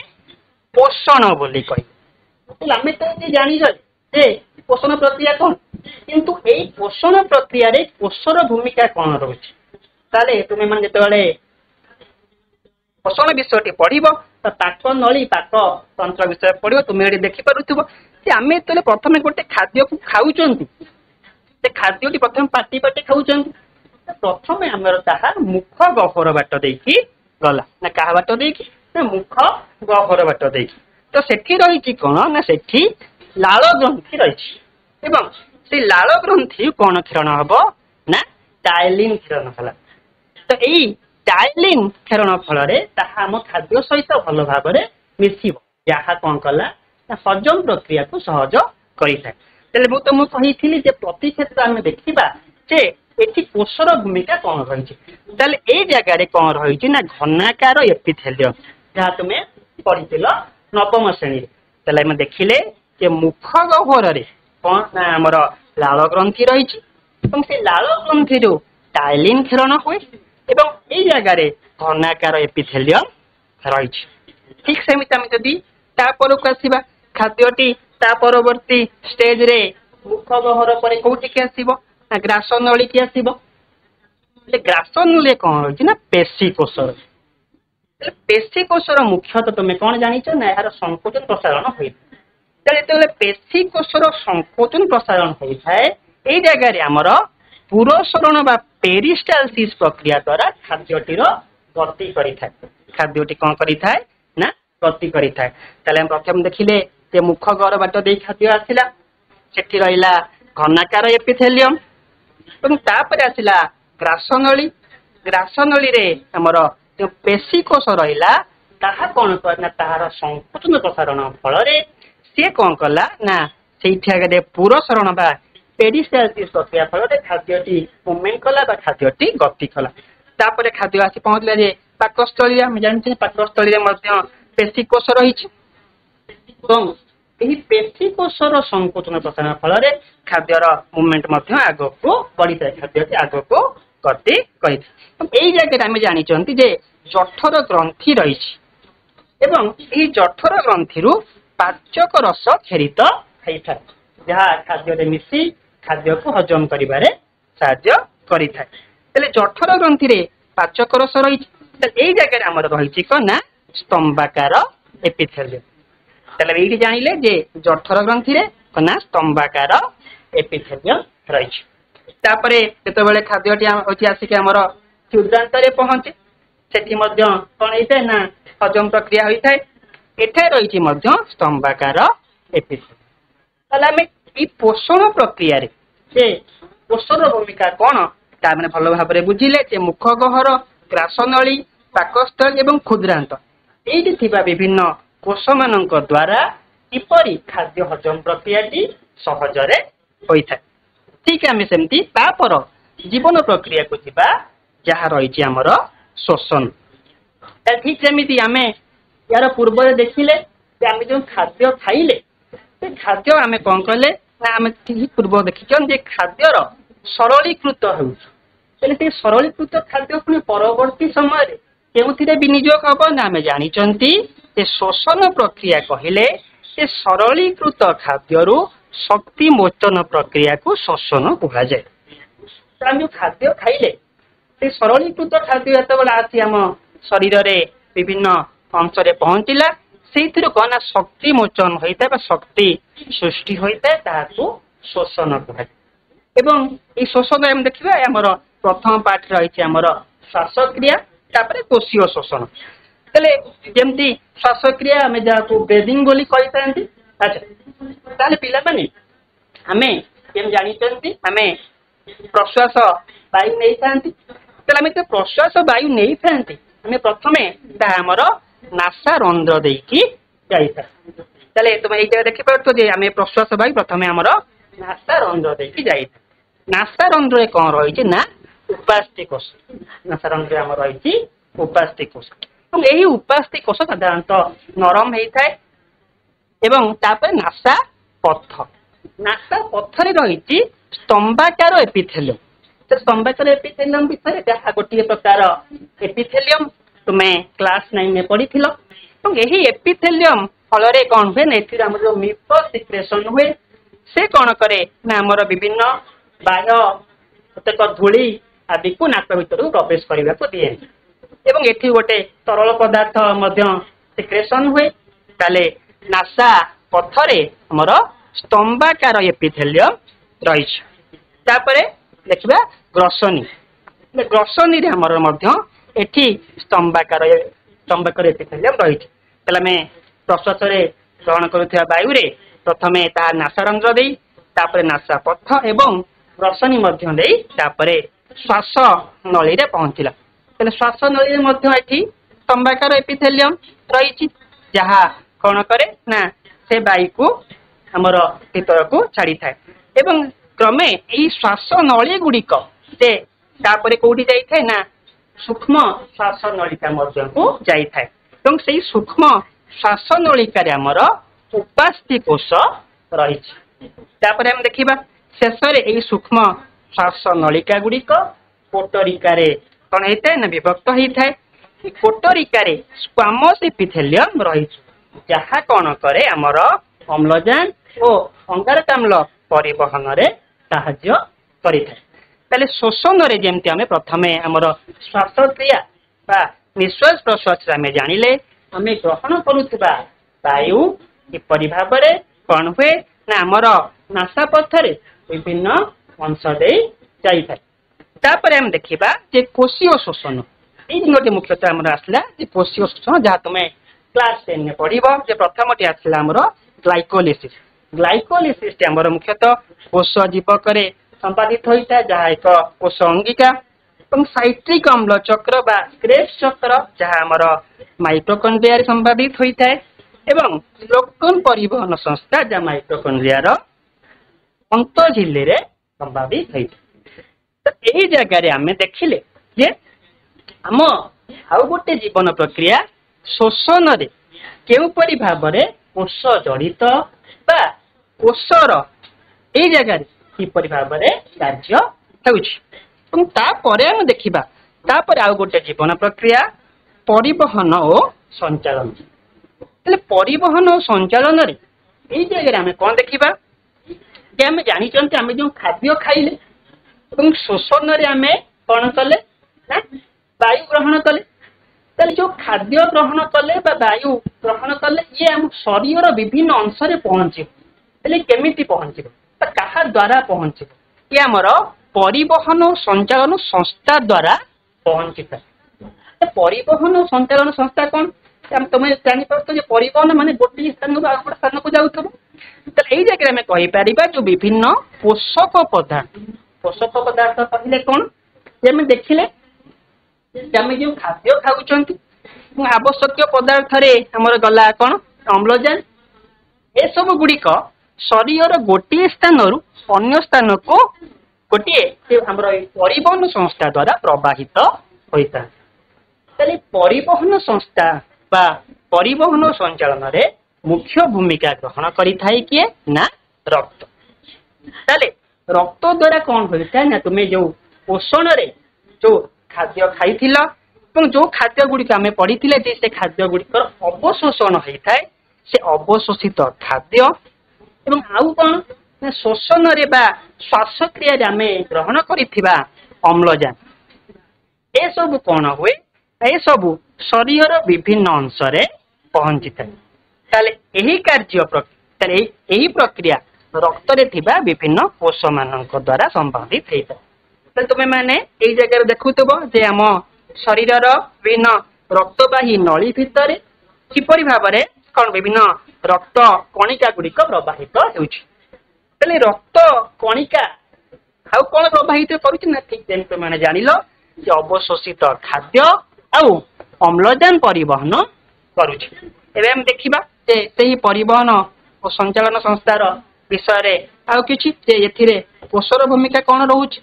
ପୋଷଣ ବୋଲି କହିବା। ଆମେ ତ ଜାଣିଛ ଯେ ପୋଷଣ ପ୍ରକ୍ରିୟା କଣ, କିନ୍ତୁ ଏଇ ପୋଷଣ ପ୍ରକ୍ରିୟାରେ କୋଷର ଭୂମିକା କଣ ରହୁଛି। ତାହେଲେ ତୁମେ ମାନେ ଯେତେବେଳେ ପୋଷଣ ବିଷୟଟି ପଢିବ ପାକ ନଳୀ ପାକ ତନ୍ତ୍ର ବିଷୟ ପଢିବ, ତୁମେ ଏଠି ଦେଖିପାରୁଥିବ ଯେ ଆମେ ଯେତେବେଳେ ପ୍ରଥମେ ଗୋଟେ ଖାଦ୍ୟକୁ ଖାଉଛନ୍ତି, ସେ ଖାଦ୍ୟଟି ପ୍ରଥମେ ପାଟି ଖାଉଛନ୍ତି, ପ୍ରଥମେ ଆମର ତାହା ମୁଖ ଗହ୍ୱର ବାଟ ଦେଇକି ଗଲା। ନା କାହା ବାଟ ଦେଇକି, ନା ମୁଖ ଗହ୍ୱର ବାଟ ଦେଇକି। ତ ସେଠି ରହିଛି କଣ, ନା ସେଠି ଲାଳ ଗ୍ରନ୍ଥି ରହିଛି ଏବଂ ସେଇ ଲାଳ ଗ୍ରନ୍ଥି କଣ କ୍ଷରଣ ହବ, ନା ଟାଇଲିନ୍ କ୍ଷରଣ ହେଲା। ତ ଏଇ ଟାଇଲିନ୍ କ୍ଷରଣ ଫଳରେ ତାହା ଆମ ଖାଦ୍ୟ ସହିତ ଭଲ ଭାବରେ ମିଶିବ, ଯାହା କଣ କଲା ନା ହଜମ ପ୍ରକ୍ରିୟାକୁ ସହଜ କରିଥାଏ। ତେଣୁ ମୁଁ ତମକୁ କହିଥିଲି ଯେ ପ୍ରତି କ୍ଷେତ୍ର ଆମେ ଦେଖିବା ଯେ ଏଠି କୋଷର ଭୂମିକା କଣ ରହିଛି। ତାହେଲେ ଏଇ ଜାଗାରେ କଣ ରହିଛି, ନା ଘନାକାର ଏପିଥେଲିୟମ, ଯାହା ତୁମେ ପଢିଥିଲ ନବମ ଶ୍ରେଣୀରେ। ତାହେଲେ ଆମେ ଦେଖିଲେ ଯେ ମୁଖ ଗହ୍ୱରରେ କଣ, ନା ଆମର ଲାଳ ଗ୍ରନ୍ଥି ରହିଛି ଏବଂ ସେ ଲାଳ ଗ୍ରନ୍ଥିରୁ ଟାଇଲିନ୍ କ୍ଷରଣ ହୁଏ ଏବଂ ଏଇ ଜାଗାରେ ଘନାକାର ଏପିଥେଲିୟମ ରହିଛି। ଠିକ ସେମିତି ଆମେ ଯଦି ତା ପରକୁ ଆସିବା, ଖାଦ୍ୟଟି ତା ପରବର୍ତ୍ତୀ ଷ୍ଟେଜରେ ମୁଖ ଗହ୍ୱର ପରେ କୋଉଠିକି ଆସିବ, ନା ଗ୍ରାସ ନଳୀକି ଆସିବ। ଗ୍ରାସ ନଳୀରେ କଣ ରହିଛି, ନା ପେଶୀ କୋଷ ରହିଛି। ପେଶୀ କୋଷର ମୁଖ୍ୟତଃ ତମେ କଣ ଜାଣିଛ, ନା ଏହାର ସଂକୋଚନ ପ୍ରସାରଣ ହୋଇଥାଏ। ଯେତେବେଳେ ପେଶୀ କୋଷର ସଂକୋଚନ ପ୍ରସାରଣ ହୋଇଥାଏ, ଏଇ ଜାଗାରେ ଆମର ପୁରସରଣ ବା ପେରିଷ୍ଟାଲସିସ୍ ପ୍ରକ୍ରିୟା ଦ୍ୱାରା ଖାଦ୍ୟଟିର ଗତି କରିଥାଏ। ଖାଦ୍ୟଟି କଣ କରିଥାଏ, ନା ଗତି କରିଥାଏ। ତାହେଲେ ଆମେ ପ୍ରଥମେ ଦେଖିଲେ ଯେ ମୁଖ ଗହ୍ୱର ବାଟ ଦେଇ ଖାଦ୍ୟ ଆସିଲା, ସେଠି ରହିଲା ଘନାକାର ଏପିଥେଲିୟମ ଏବଂ ତାପରେ ଆସିଲା ଗ୍ରାସ ନଳୀ। ଗ୍ରାସ ନଳୀରେ ଆମର ଯୋଉ ପେଶୀ କୋଷ ରହିଲା ତାହା କଣ କରେ, ନା ତାହାର ସଂକୋଚନ ପ୍ରସାରଣ ଫଳରେ ସିଏ କଣ କଲା, ନା ସେଇଠି ଆଗରେ ପୁରସରଣ ବା ପେରିଷ୍ଟାଲସିସ୍ ପ୍ରକ୍ରିୟା ଫଳରେ ଖାଦ୍ୟଟି ମୁଭମେଣ୍ଟ କଲା ବା ଖାଦ୍ୟଟି ଗତି କଲା। ତାପରେ ଖାଦ୍ୟ ଆସି ପହଞ୍ଚିଲା ଯେ ପାକସ୍ଥଳୀରେ। ଆମେ ଜାଣିଛେ ପାକସ୍ଥଳୀରେ ମଧ୍ୟ ପେଶୀ କୋଷ ରହିଛି ଏବଂ ଏହି ପେଶୀ କୋଷର ସଂକୋଚନ ପ୍ରସାରଣ ଫଳରେ ଖାଦ୍ୟର ମୁଭମେଣ୍ଟ ମଧ୍ୟ ଆଗକୁ ବଢିଥାଏ, ଖାଦ୍ୟଟି ଆଗକୁ ଗତି କରିଥାଏ। ଏଇ ଜାଗାରେ ଆମେ ଜାଣିଛନ୍ତି ଯେ ଜଠର ଗ୍ରନ୍ଥି ରହିଛି ଏବଂ ଏହି ଜଠର ଗ୍ରନ୍ଥିରୁ ପାଚକ ରସ କ୍ଷରିତ ହେଇଥାଏ, ଯାହା ଖାଦ୍ୟରେ ମିଶି ଖାଦ୍ୟକୁ ହଜମ କରିବାରେ ସାହାଯ୍ୟ କରିଥାଏ। ତାହେଲେ ଜଠର ଗ୍ରନ୍ଥିରେ ପାଚକ ରସ ରହିଛି। ଏଇ ଜାଗାରେ ଆମର ରହିଛି କଣ, ନା ସ୍ତମ୍ଭାକାର ଏପିଥେଲିୟମ। ତାହେଲେ ଏଇଠି ଜାଣିଲେ ଯେ ଜଠର ଗ୍ରନ୍ଥିରେ ନା ସ୍ତମ୍ଭାକାର ଏପିଥେଲିୟମ ରହିଛି। ତାପରେ ଯେତେବେଳେ ଖାଦ୍ୟଟି ହଉଛି ଆସିକି ଆମର କ୍ଷୁଦ୍ରାନ୍ତରେ ପହଞ୍ଚେ, ସେଠି ମଧ୍ୟ କଣ ହେଇଥାଏ, ନା ହଜମ ପ୍ରକ୍ରିୟା ହୋଇଥାଏ। ଏଠାରେ ରହିଛି ମଧ୍ୟ ସ୍ତମ୍ଭାକାର ଏପିଥେଲିୟମ। ତାହେଲେ ଆମେ ଏଇ ପୋଷଣ ପ୍ରକ୍ରିୟାରେ ଯେ କୋଷର ଭୂମିକା କଣ ତା ମାନେ ଭଲ ଭାବରେ ବୁଝିଲେ ଯେ ମୁଖ ଗହ୍ୱର, ଗ୍ରାସ ନଳୀ, ପାକସ୍ଥଳୀ ଏବଂ କ୍ଷୁଦ୍ରାନ୍ତ ଏଇଠି ଥିବା ବିଭିନ୍ନ କୋଷମାନଙ୍କ ଦ୍ୱାରା କିପରି ଖାଦ୍ୟ ହଜମ ପ୍ରକ୍ରିୟାଟି ସହଜରେ ହୋଇଥାଏ। ଠିକ ଆମେ ସେମିତି ତାପର ଜୀବନ ପ୍ରକ୍ରିୟାକୁ ଯିବା, ଯାହା ରହିଛି ଆମର ଶୋଷଣ। ଠିକ ଯେମିତି ଆମେ ୟାର ପୂର୍ବରେ ଦେଖିଲେ ଯେ ଆମେ ଯୋଉ ଖାଦ୍ୟ ଖାଇଲେ ସେ ଖାଦ୍ୟ ଆମେ କଣ କଲେ, ନା ଆମେ ଠିକ ପୂର୍ବ ଦେଖିଛନ୍ତି ଯେ ଖାଦ୍ୟର ସରଳୀକୃତ ହେଉଛି। ତେଣୁ ସେ ସରଳୀକୃତ ଖାଦ୍ୟ ପୁଣି ପରବର୍ତ୍ତୀ ସମୟରେ କେଉଁଥିରେ ବିନିଯୋଗ ହବ, ନା ଆମେ ଜାଣିଛନ୍ତି ଯେ ଶୋଷଣ ପ୍ରକ୍ରିୟା କହିଲେ ସେ ସରଳୀକୃତ ଖାଦ୍ୟରୁ ଶକ୍ତି ମୋଚନ ପ୍ରକ୍ରିୟାକୁ ଶୋଷଣ କୁହାଯାଏ। ଆମେ ଯୋଉ ଖାଦ୍ୟ ଖାଇଲେ ସେ ସରଳୀକୃତ ଖାଦ୍ୟ ଯେତେବେଳେ ଆସି ଆମ ଶରୀରରେ ବିଭିନ୍ନ ଅଂଶରେ ପହଞ୍ଚିଲା, ସେଇଥିରୁ କଣ, ନା ଶକ୍ତି ମୋଚନ ହୋଇଥାଏ ବା ଶକ୍ତି ସୃଷ୍ଟି ହୋଇଥାଏ, ତାହାକୁ ଶୋଷଣ କୁହାଯାଏ। ଏବଂ ଏଇ ଶୋଷଣ ଆମେ ଦେଖିବା ଆମର ପ୍ରଥମ ପାର୍ଟ ରହିଛି ଆମର ଶ୍ୱାସକ୍ରିୟା, ତାପରେ କୋଷୀୟ ଶୋଷଣ। ତାହେଲେ ଯେମିତି ଶ୍ୱାସକ୍ରିୟା ଆମେ ଯାହାକୁ ବ୍ରେଦିଂ ବୋଲି କହିଥାନ୍ତି। ଆଚ୍ଛା, ତାହେଲେ ପିଲାମାନେ ଆମେ ଯେମିତି ଜାଣିଛନ୍ତି ଆମେ ପ୍ରଶ୍ୱାସ ବାୟୁ ନେଇଥାନ୍ତି। ତାହେଲେ ଆମେ ଯେତେବେଳେ ପ୍ରଶ୍ୱାସ ବାୟୁ ନେଇଥାନ୍ତି, ଆମେ ପ୍ରଥମେ ତାହା ଆମର ନାସା ରନ୍ଧ୍ର ଦେଇକି ଯାଇଥାଏ। ତାହେଲେ ତମେ ଏଇଟା ଦେଖିପାରୁଥିବ ଯେ ଆମେ ପ୍ରଶ୍ୱାସ ବାୟୁ ପ୍ରଥମେ ଆମର ନାସା ରନ୍ଧ୍ର ଦେଇକି ଯାଇଥାଏ। ନାସା ରନ୍ଧ୍ରରେ କଣ ରହିଛି, ନା ଉପାସ୍ଥି କୋଷ। ନାସା ରନ୍ଧ୍ରରେ ଆମର ରହିଛି ଉପାସ୍ଥି କୋଷ ଏବଂ ଏହି ଉପାସ୍ଥି କୋଷ ସାଧାରଣତଃ ନରମ ହେଇଥାଏ ଏବଂ ତାପରେ ନାସା ପଥ। ନାସା ପଥରେ ରହିଛି स्तंभाकार एपिथेलियम स्तंभाकार एपिथेलियम विषय जहाँ गोटे प्रकार एपिथेलियम तुम्हें क्लास 9 में पढ़ी यही एपिथेलियम फल कौन हुए ना जो म्यूकस सिक्रेशन हुए से कौन करे ना आमर विभिन्न बाह्य प्रत्येक धूली आदि को नाक भर प्रवेश करने को दिए एवं एठी गोटे तरल पदार्थ सिक्रेशन हुए ताले नासा पथरे आमर स्तंभाकार एपिथेलियम रही देखा ग्रसनी ग्रसनी आमर एठी स्तंभाकार एपिथेलियम रही प्रश्वास ग्रहण करुवा वायु प्रथम नासा रंध्र तापर नासा पथ एवं ग्रसनी श्वास नली पहुंचला श्वास नली स्तंभाकार एपिथेलियम रही जहाँ कौन करे ना से वायु को आमर भीतर को छाड़ी थाए एवं क्रमे यही श्वास नली गुड़िक से कौटी जाए ना सूक्ष्म श्वास नलिका मध्य को जाए से सूक्ष्म श्वास नलिकार आमर उपास्थि कोष रही देखा शेष में सूक्ष्म श्वास नलिका गुड़िक कोटरिकार कौन होता है ना विभक्त होता है कोटरिकार स्क्वामस एपिथेलियम रही जहाँ कौन करे आमर अम्लजान और अंगारकाम्ल परिवहन रे साहाय्य करें शोषण जमी आम प्रथम आमर श्वासक्रिया निश्वास प्रश्वास आम जानिले आम ग्रहण करुवा वायु किपरि भाव कौन हुए ना आमर नासा पथरे विभिन्न अंश दे जापर आम देखा जे कोशीय शोषण ये गोटे मुख्यतः आमर आसला कोशीय शोषण जहाँ तुम्हें क्लास 10 में पढ़ प्रथम आसला आमर ग्लाइकोलिसिस ग्लाइकोलिसिस आमर मुख्यतः कोष जीवक संपादित होता है जहाँ एक कोष अंगिका साइट्रिक अम्ल चक्र बा क्रेब्स चक्र जहाँ आमर माइटोकॉन्ड्रिया संपादित होता है एवं इलेक्ट्रॉन परिवहन संस्था जहाँ माइटोकॉन्ड्रिया अंत झिल्ली रे संपादित होता है तो यही जगह आम देखिले जे आम आउ गोटे जीवन प्रक्रिया शोषण केउपरि भाव कोष जड़ित बा कोषर यही जगह किपरि भाव कार्य होतापर देखा आउ गोटे जीवन प्रक्रिया परिवहन और संचालन परिवहन और संचालन यही जगह आम कौन देखा आम जानी आम जो खाद्य खाइले शोषण आम कौन कले वायु ग्रहण कले जो खाद्य ग्रहण कले वायु ग्रहण कले ये आम शरीर विभिन्न अंश पहुँचे केमी पहुँचे क्या द्वारा पहुँचे ये आमर परिवहन और संचालन संस्था द्वारा पहुँची था परिवहन और संचालन संस्था कौन तुम जापर परिवहन माने गोटे स्थान स्थान को जाऊ यही जगह आम कहीपर जो विभिन्न पोषक पदार्थ कहले कौन जमी देखिले आम जो खाद्य खाऊँ आवश्यक पदार्थ आमर गला कौन अम्लजान ये सब गुड़िक शरीर गोटे स्थान अन्य स्थान को गोटे परिवहन संस्था द्वारा प्रवाहित होता है परिवहन संस्था बा परिवहन संचालन रे मुख्य भूमिका ग्रहण करिथाय किए ना रक्त रक्त द्वारा कौन होता है ना तुम्हें जो पोषण रे जो खाद्य खाई जो खाद्य गुड़िक आम पढ़ी से खाद्य गुड़िक अवशोषण होता है से अवशोषित खाद्य एवं आउ कौन शोषण श्वासक्रिया आम ग्रहण करिथिबा अम्लजान ए सब कौन हुए ए सब शरीर विभिन्न अंश पहुंची था यही कार्य यही प्रक्रिया रक्त रे थिबा विभिन्न कोष मान द्वारा संपादित होता है तुम्हें मैंने यही जगह देखुव जे आम शरीर विभिन्न रक्तवाही नली भितर किपरि भाव कौन विभिन्न रक्त कणिका गुड़िक प्रवाहित होउछि रक्त कणिका आउ कौन प्रवाहित करुछि ना ठीक जमी तुम मैंने जानिल जे अवशोषित खाद्य आउ अम्लजान परिवहन करुछि एबे हम देखिबा जे सेही परिवहन और संचालन संस्थार विषय रे आउ किछि जे एथिरे कोषर भूमिका कौन रहुछि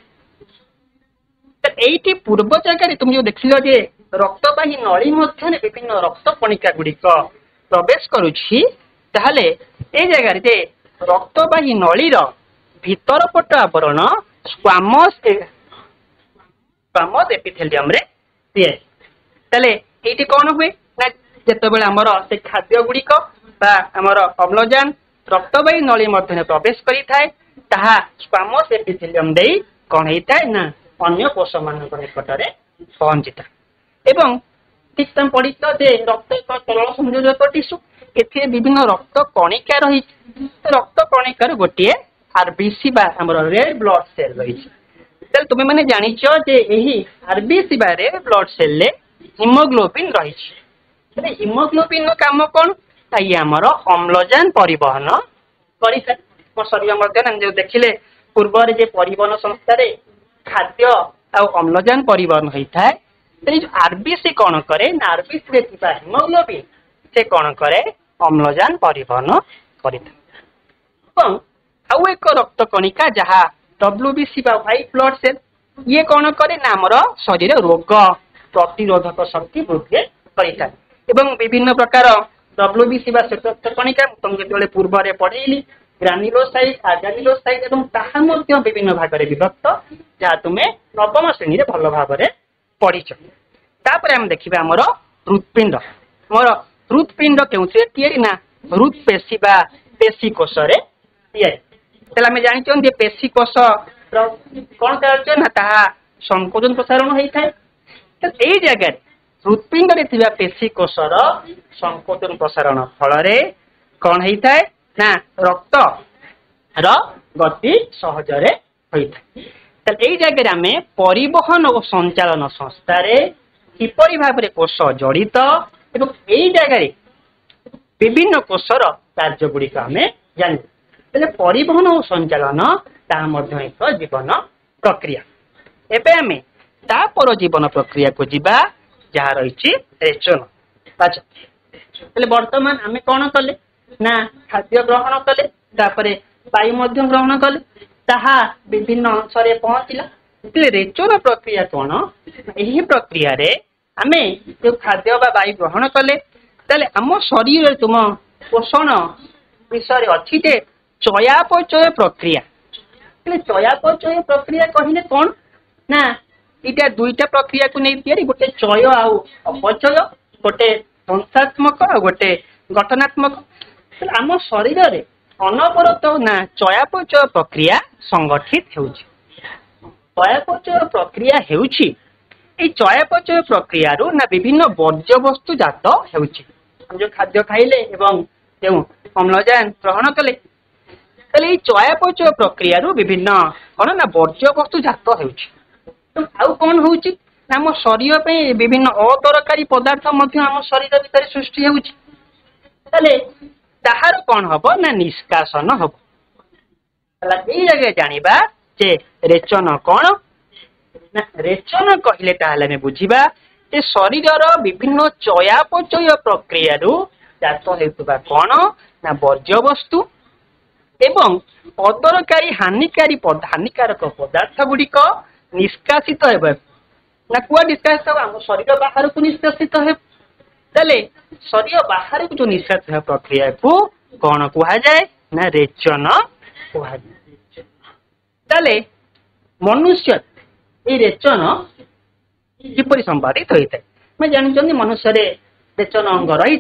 एटी पूर्व जगह तुम जो देखिल जे रक्तवाही नली मध्य विभिन्न रक्त कणिका गुड़िक प्रवेश करुछि ताहले ए जगह जे रक्तवाही नलीर भितर पट आवरण स्क्वामस एपिथेलियम रे तैयारी ताले एटी कौन हुए ना जेतेबेले हमर से खाद्य गुड़िक बा हमर अम्लजान रक्तवाही नली मध्य प्रवेश करि थाए ताहा स्क्वामस एपिथेलियम देई कौन होता है ना अन्य कोष मान निकटरे पहुंची था एवं ठीक तुम पढ़ी तो जे रक्त एक तरल संयोजक टिश्यू एथे विभिन्न रक्त कणिका रही रक्त कणिकार गोटे आरबीसी बा हमर रेड ब्लड सेल रही ताले तुमे माने जानिछ जे एही आरबीसी बा रेड ब्लड सेल ले हिमोग्लोबिन रही ताले हिमोग्लोबिन नो काम कोन ताई हमर अम्लजान परिवहन करि था मो शरीर मध्य जो देखिले पूर्व जे परिवहन संस्था रे खाद्य आ अम्लजान परिवहन होता है जो आरबीसी कौन करे ना आरबीसी रे थिबा हिमोग्लोबिन से कौन करे अम्लजान परिवहन करिता आउ एक रक्त कणिका जहा डब्ल्यूबीसी बा व्हाइट ब्लड सेल ये कौन करे ना हमर शरीर रोग प्रतिरोधक शक्ति वृद्धि करिता एवं विभिन्न प्रकार डब्ल्यूबीसी बा रक्त कणिका तुम जेतबेले पूर्व रे पढेइली ग्रानुलोसाइट आगानुलोसाइट एवं ताहा मध्य विभिन्न भाग रे विभक्त जहा तुमे नवम श्रेणी रे भल भाव रे पढ़ीच तापर हम देखिबा हमर हृदपिंड हमर हृदपिंड केउसे तयारी ना हृद पेशी बा पेशी कोष रे तयारी तला हम जानिछन जे पेशी कोष कोन करछ ना ताहा संकोचन प्रसारण होई थाए त एई जगह हृदपिंड रे थिबा पेशी कोष रो संकोचन प्रसारण फल रे कोन होई थाए ना रक्त र गति सहज रे होई थाए यही जगह आम परिवहन और संचालन संस्था किपरि भाव में कोष जड़ित एवं यही जगह विभिन्न कोषर कार्य गुड़िक आम जान परिवहन और संचालन एक जीवन प्रक्रिया एवं आम तापर जीवन प्रक्रिया को जीवा जहाँ रही रेचन अच्छा बर्तमान आम कौन कले ना खाद्य ग्रहण कले वायु ग्रहण कले ताहा विभिन्न अंश पहुंचला रेचन प्रक्रिया कौन यही प्रक्रिया रे आमे जो खाद्य बा वायु ग्रहण कले ताले आम शरीर तुम पोषण विषय अच्छी जे चयापचय प्रक्रिया चयापचय प्रक्रिया कहले कौन ना इटा दुईटा प्रक्रिया को नहीं तैयारी गोटे चय आउ अपचय गोटे ध्वंसात्मक और गोटे गठनात्मक आम शरीर रे अनवरत ना चयापचय प्रक्रिया संगठित होउछि चयापचय प्रक्रिया हेउछि ए चयापचय प्रक्रिया रो ना विभिन्न वर्ज्य वस्तु जात हेउछि हम जो खाद्य खाइले एवं जो अम्लजान ग्रहण कले तले ए चयापचय प्रक्रिया रो विभिन्न कोन ना वर्ज्य वस्तु जात हेउछि तो आउ कोन होउछि ना हम शरीर पे विभिन्न अदरकारी पदार्थ मध्य हम शरीर भीतर सृष्टि हेउछि तले ताहार कौन हम ना निष्कासन हम जगह जानिबा जे रेचन कौन ना रेचन कहले ताहले में बुझिबा जे शरीर विभिन्न चयापचय प्रक्रिया जात हेतुबा कौन ना वर्ज्य वस्तु एवं अदरकारी हानिकारक पदार्थ गुड़िक निष्कासित हेबा ना कुआ निष्कासित हम शरीर बाहर को निष्कासित हे तले शरीर बाहर को जो निष्कासित प्रक्रिया को कौन कहा जाए ना रेचन कहा जाए तले मनुष्य ये रेचन किपरि संपादित होता है मैं जानी मनुष्य रेचन अंग रही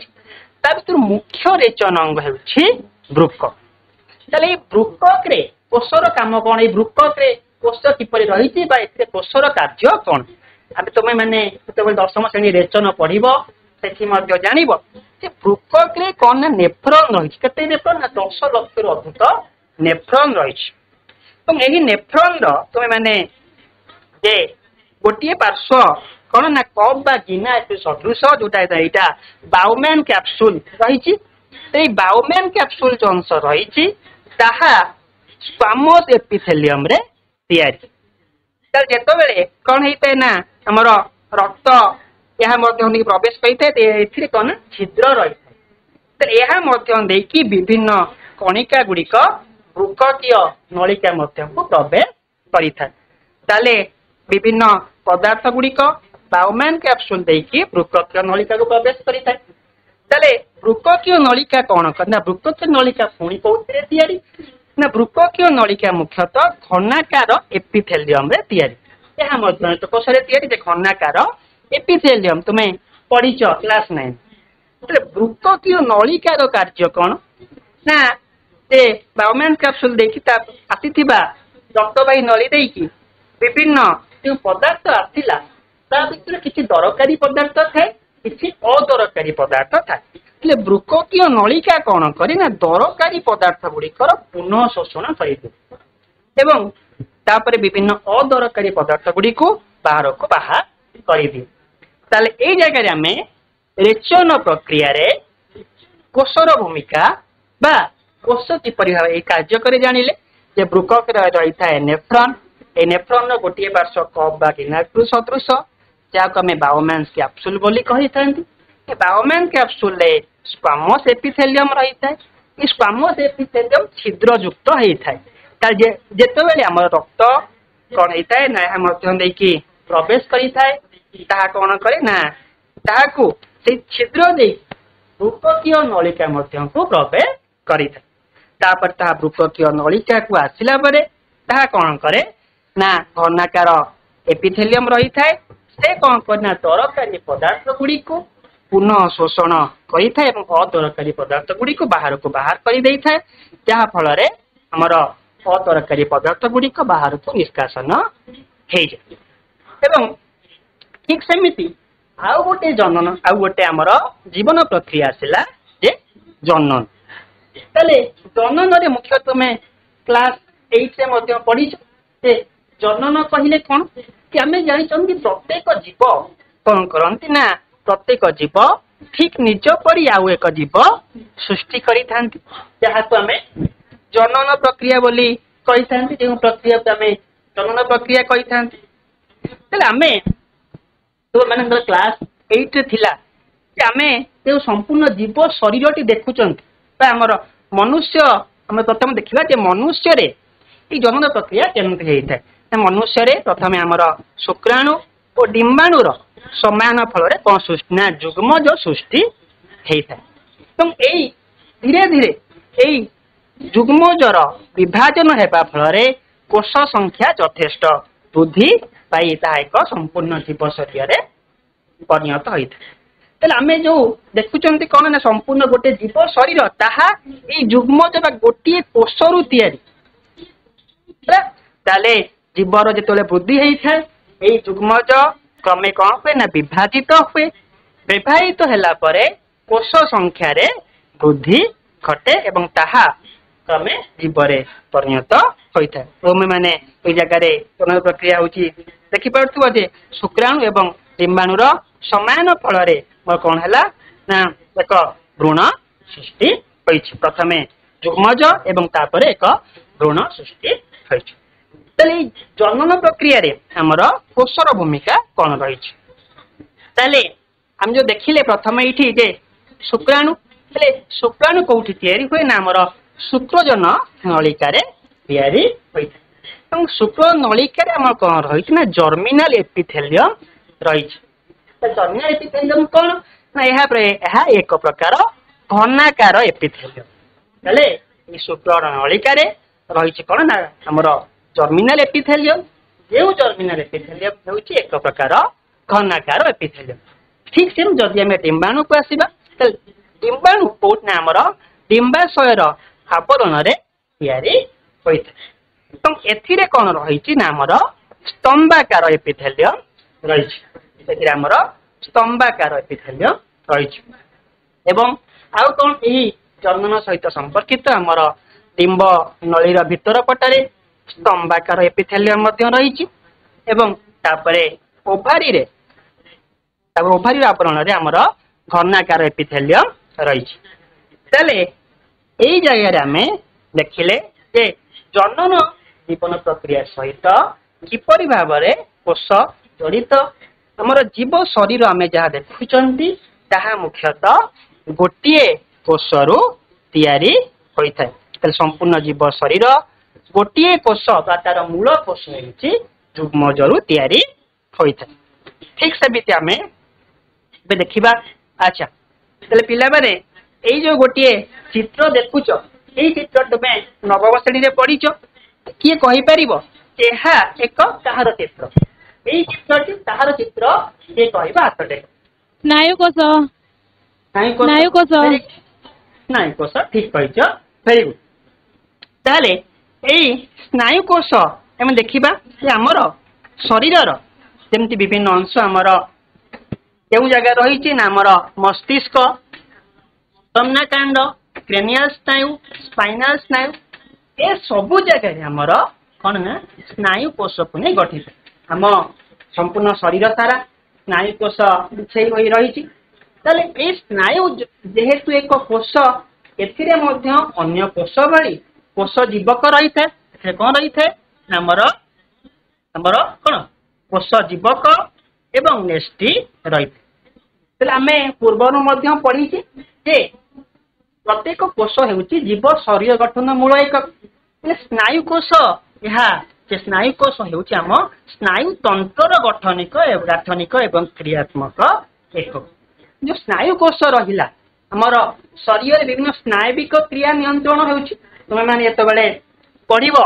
मुख्य रेचन अंग होउछि वृक्क तले वृक्क रे कोषर काम कौन ये वृक्क रे कोष किपरि रही कोषर कार्य कौन आम तुम मैंने दशम श्रेणी रेचन पढ़ से जानव वृक्क रे कौन ना नेफ्रॉन रही केते नेफ्रॉन ना 10 लाख अधिक नेफ्रॉन रही नेफ्रॉन तुम मैंने जे गोटे पार्श्व कौन ना कप बा गिना सदृश जोटा यहाँ बाउमैन कैप्सूल रही बाउमैन कैप्सूल जो अंश रही स्क्वामस एपिथेलियम रे तैयारी जेतबेले कौन होता है ना हमर रक्त यह प्रवेश पाई कौन छिद्र रही है विभिन्न कणिका गुड़िक वृक्कीय नलिका प्रवेश करें विभिन्न पदार्थ गुड़िक बाउमैन कैप्सूल देकी वृक्कीय नलिका को प्रवेश करें वृक्कीय नलिका कौन करना वृक्कीय नलिका पुणी कौन तैयारी ना बृककीय नलिका मुख्यतः घनाकार एपिथेलियम रे तैयारी यह मध्यस्थ कोश रे तैयारी घनाकार एपिथेलियम तुम्हें पढ़ीच क्लास 9 बृककीय नलिकार कार्य कौन ना से बायोमेन कैप्सूल देखी आसीथिबा रक्तवाही नली देकी विभिन्न जो पदार्थ आसिला ता भितर किछि दरकारी पदार्थ थाए किछि अदरकारी पदार्थ थाए बृककीय नलिका कौन करे ना दरकारी पदार्थ गुड़िकर पुनः शोषण करिदिए एवं तापर विभिन्न अदरकारी पदार्थ गुड़ी को बाहर को बाहर करिदिए ताले ए जगह आम रेचन प्रक्रिया रे कोषर भूमिका बा कोष किपरि भाव ए कार्य करे जानिले जे बृकक रही थाए नेफ्रॉन ए नेफ्रॉन गोटे पार्श्व कप बा गिनाकृ सदृश जहाँ आम बायोमेन्स कैप्सूल बोली कही था बायोमेन कैप्सूल रे स्क्वामस एपिथेलियम रही था स्क्वामस एपिथेलियम छिद्र युक्त होता है जेतेबेले आम रक्त कौन होता है ना मध्य प्रवेश करें कौन करे ना ताकू से छिद्र दे बृककीय नलिका मध्य को प्रवेश करें बृककीय नलिका को आसला कौन करे ना घनाकार एपिथेलियम रही था से कौन करना दरकारी पदार्थ गुड़ी को पुनः शोषण करें अदरकारी पदार्थ गुड़ी को बाहर कर दे था जहाँ फल आमर अदरकारी पदार्थ गुड़ी को बाहर को निष्कासन हो जाए ठीक सेमिति आउ गोटे जनन आउ गोटे आमर जीवन प्रक्रिया आसला जे जनन ताले जनन रे मुख्य तुम क्लास 8 रे पढ़ी जनन कहले कौन कि आम जानी प्रत्येक जीव कौन करती ना प्रत्येक जीव ठीक निज परी आउ एक जीव सृष्टि करी जहाँ को आम जनन प्रक्रिया बोली कही था जो प्रक्रिया को आम जनन प्रक्रिया कही था आम तो मान क्लास 8 रे थिला कि आम जो संपूर्ण जीव शरीर टी देखुंत आमर मनुष्य आम प्रथम देखा जे मनुष्य रे जनन प्रक्रिया केमती होता है मनुष्य रे प्रथम आमर शुक्राणु और डिम्बाणुर समान फल कौन सृष्टि ना जुग्मज सृष्टि होता है धीरे धीरे यही जुग्मजर विभाजन होगा फल कोष संख्या यथेष्ट वृद्धि पाई एक संपूर्ण जीव शरीर परिणत होता है आम जो देखुं कौन ना संपूर्ण गोटे जीव शरीर ताहा जुग्मज गोटे कोषरु तैयारी ताले जीवर जो वृद्धि होता है यही जुग्मज क्रमे कौन हुए ना विभाजित हुए विभाजित होला परे कोष संख्या रे वृद्धि घटे एवं ताहा क्रमे जीवरे परिणत होता है ओमे माने ए जगह रे जनन प्रक्रिया होची देखि पारथुवा जे शुक्राणु एवं डिम्बाणुर समान फल रे कौन हैला ना एक भ्रूण सृष्टि होइछि प्रथमे जुग्मज एवं तापरे एक भ्रूण सृष्टि होइछि ताले जनन प्रक्रिया रे हमर कोषर भूमिका कौन रही हम जो देखिले प्रथम ये जे शुक्राणु शुक्राणु कौटी तैयारी हुए ना आमर शुक्रजन नलिका तैयारी होता शुक्र नलिका आम कौन रही ना जर्मिनाल एपिथेलियम रही जर्मिनाल एपिथेलियम कौन ना यह एक प्रकार घनाकार एपिथेलियम शुक्र नलिका रही कौन ना आमर जर्मिनाल एपिथेलियम जो जर्मिनाल एपिथेलियम हूँ एक प्रकार घनाकार एपिथेलियम ठीक से जदि आम डिम्बाणु को आसवा डिम्बाणु कौटना आमर डिम्बाशयर आवरण तैयारी होता है कौन रही ना आमर स्तंभाकार एपिथेलियम रही आमर स्तंभाकार एपिथेलियम रही एवं आउ कौन यही जनन सहित संपर्कित आमर डिम्ब नलीर भितर पटारे स्तंभाकार एपिथेलियम रही एवं तापरे ओभारी रे ओभारी आवरण रे आमर घनाकार एपिथेलियम रही यही जगह आम देखिले जे जनन जीवन प्रक्रिया सहित किपरि भाव में कोष जड़ित आमर जीव शरीर आम जहाँ देखुंट ताहा मुख्यतः गोटे कोषरु तैयारी होता है संपूर्ण जीव शरीर गोटे कोष तार मूल कोष जुग्मजरु तैयारी होता है ठीक सेमती आम देखा अच्छा पिला माने जो गोटे चित्र देखुच এই চিত্র তুমি নবম শ্রেণীরে পড়িছ কিଏ କହିପାରିବ ଏହା ଏକ କାହାର ଚିତ୍ର এই চিত্রটি କାହାର ଚିତ୍ର କିଏ କହିବା ହାତ ଟେକ ସ୍ନାୟୁକୋଷ ସ୍ନାୟୁକୋଷ ସ୍ନାୟୁକୋଷ ଠିକ କହିଛ ଭେରି ଗୁଡ ତାହେଲେ ଏଇ ସ୍ନାୟୁକୋଷ ଆମେ ଦେଖିବା ଯେ ଆମର ଶରୀରର ଯେମିତି ବିଭିନ୍ନ ଅଂଶ ଆମର କେଉଁ ଜାଗା ରହିଛି ନା ଆମର ମସ୍ତିଷ୍କ ସମ୍ନାକାଣ୍ଡ କ୍ରେନିଆଲ ସ୍ନାୟୁ ସ୍ପାଇନାଲ ସ୍ନାୟୁ ଏ ସବୁ ଜାଗାରେ ଆମର କଣ ନା ସ୍ନାୟୁକୋଷକୁ ନେଇ ଗଠିତ ଆମ ସମ୍ପୂର୍ଣ୍ଣ ଶରୀର ସାରା ସ୍ନାୟୁକୋଷ ବିଛେଇ ହୋଇ ରହିଛି ତାହେଲେ ଏଇ ସ୍ନାୟୁ ଯେହେତୁ ଏକ କୋଷ ଏଥିରେ ମଧ୍ୟ ଅନ୍ୟ କୋଷ ଭଳି କୋଷ ଜୀବକ ରହିଥାଏ ଏଥିରେ କଣ ରହିଥାଏ ଆମର କଣ କୋଷ ଜୀବକ ଏବଂ ନେଷ୍ଟି ରହିଥାଏ ତାହେଲେ ଆମେ ପୂର୍ବରୁ ମଧ୍ୟ ପଢିଛେ ଯେ ପ୍ରତ୍ୟେକ କୋଷ ହେଉଛି ଜୀବ ଶରୀର ଗଠନ ମୂଳ ଏକକ ସ୍ନାୟୁ କୋଷ ଏହା ଯେ ସ୍ନାୟୁ କୋଷ ହେଉଛି ଆମ ସ୍ନାୟୁ ତନ୍ତ୍ରର ଗାଠନିକ ଏବଂ କ୍ରିୟାତ୍ମକ ଏକକ ଯୋଉ ସ୍ନାୟୁ କୋଷ ରହିଲା ଆମର ଶରୀରରେ ବିଭିନ୍ନ ସ୍ନାୟବିକ କ୍ରିୟା ନିୟନ୍ତ୍ରଣ ହେଉଛି ତୁମେ ମାନେ ଯେତେବେଳେ ପଢିବ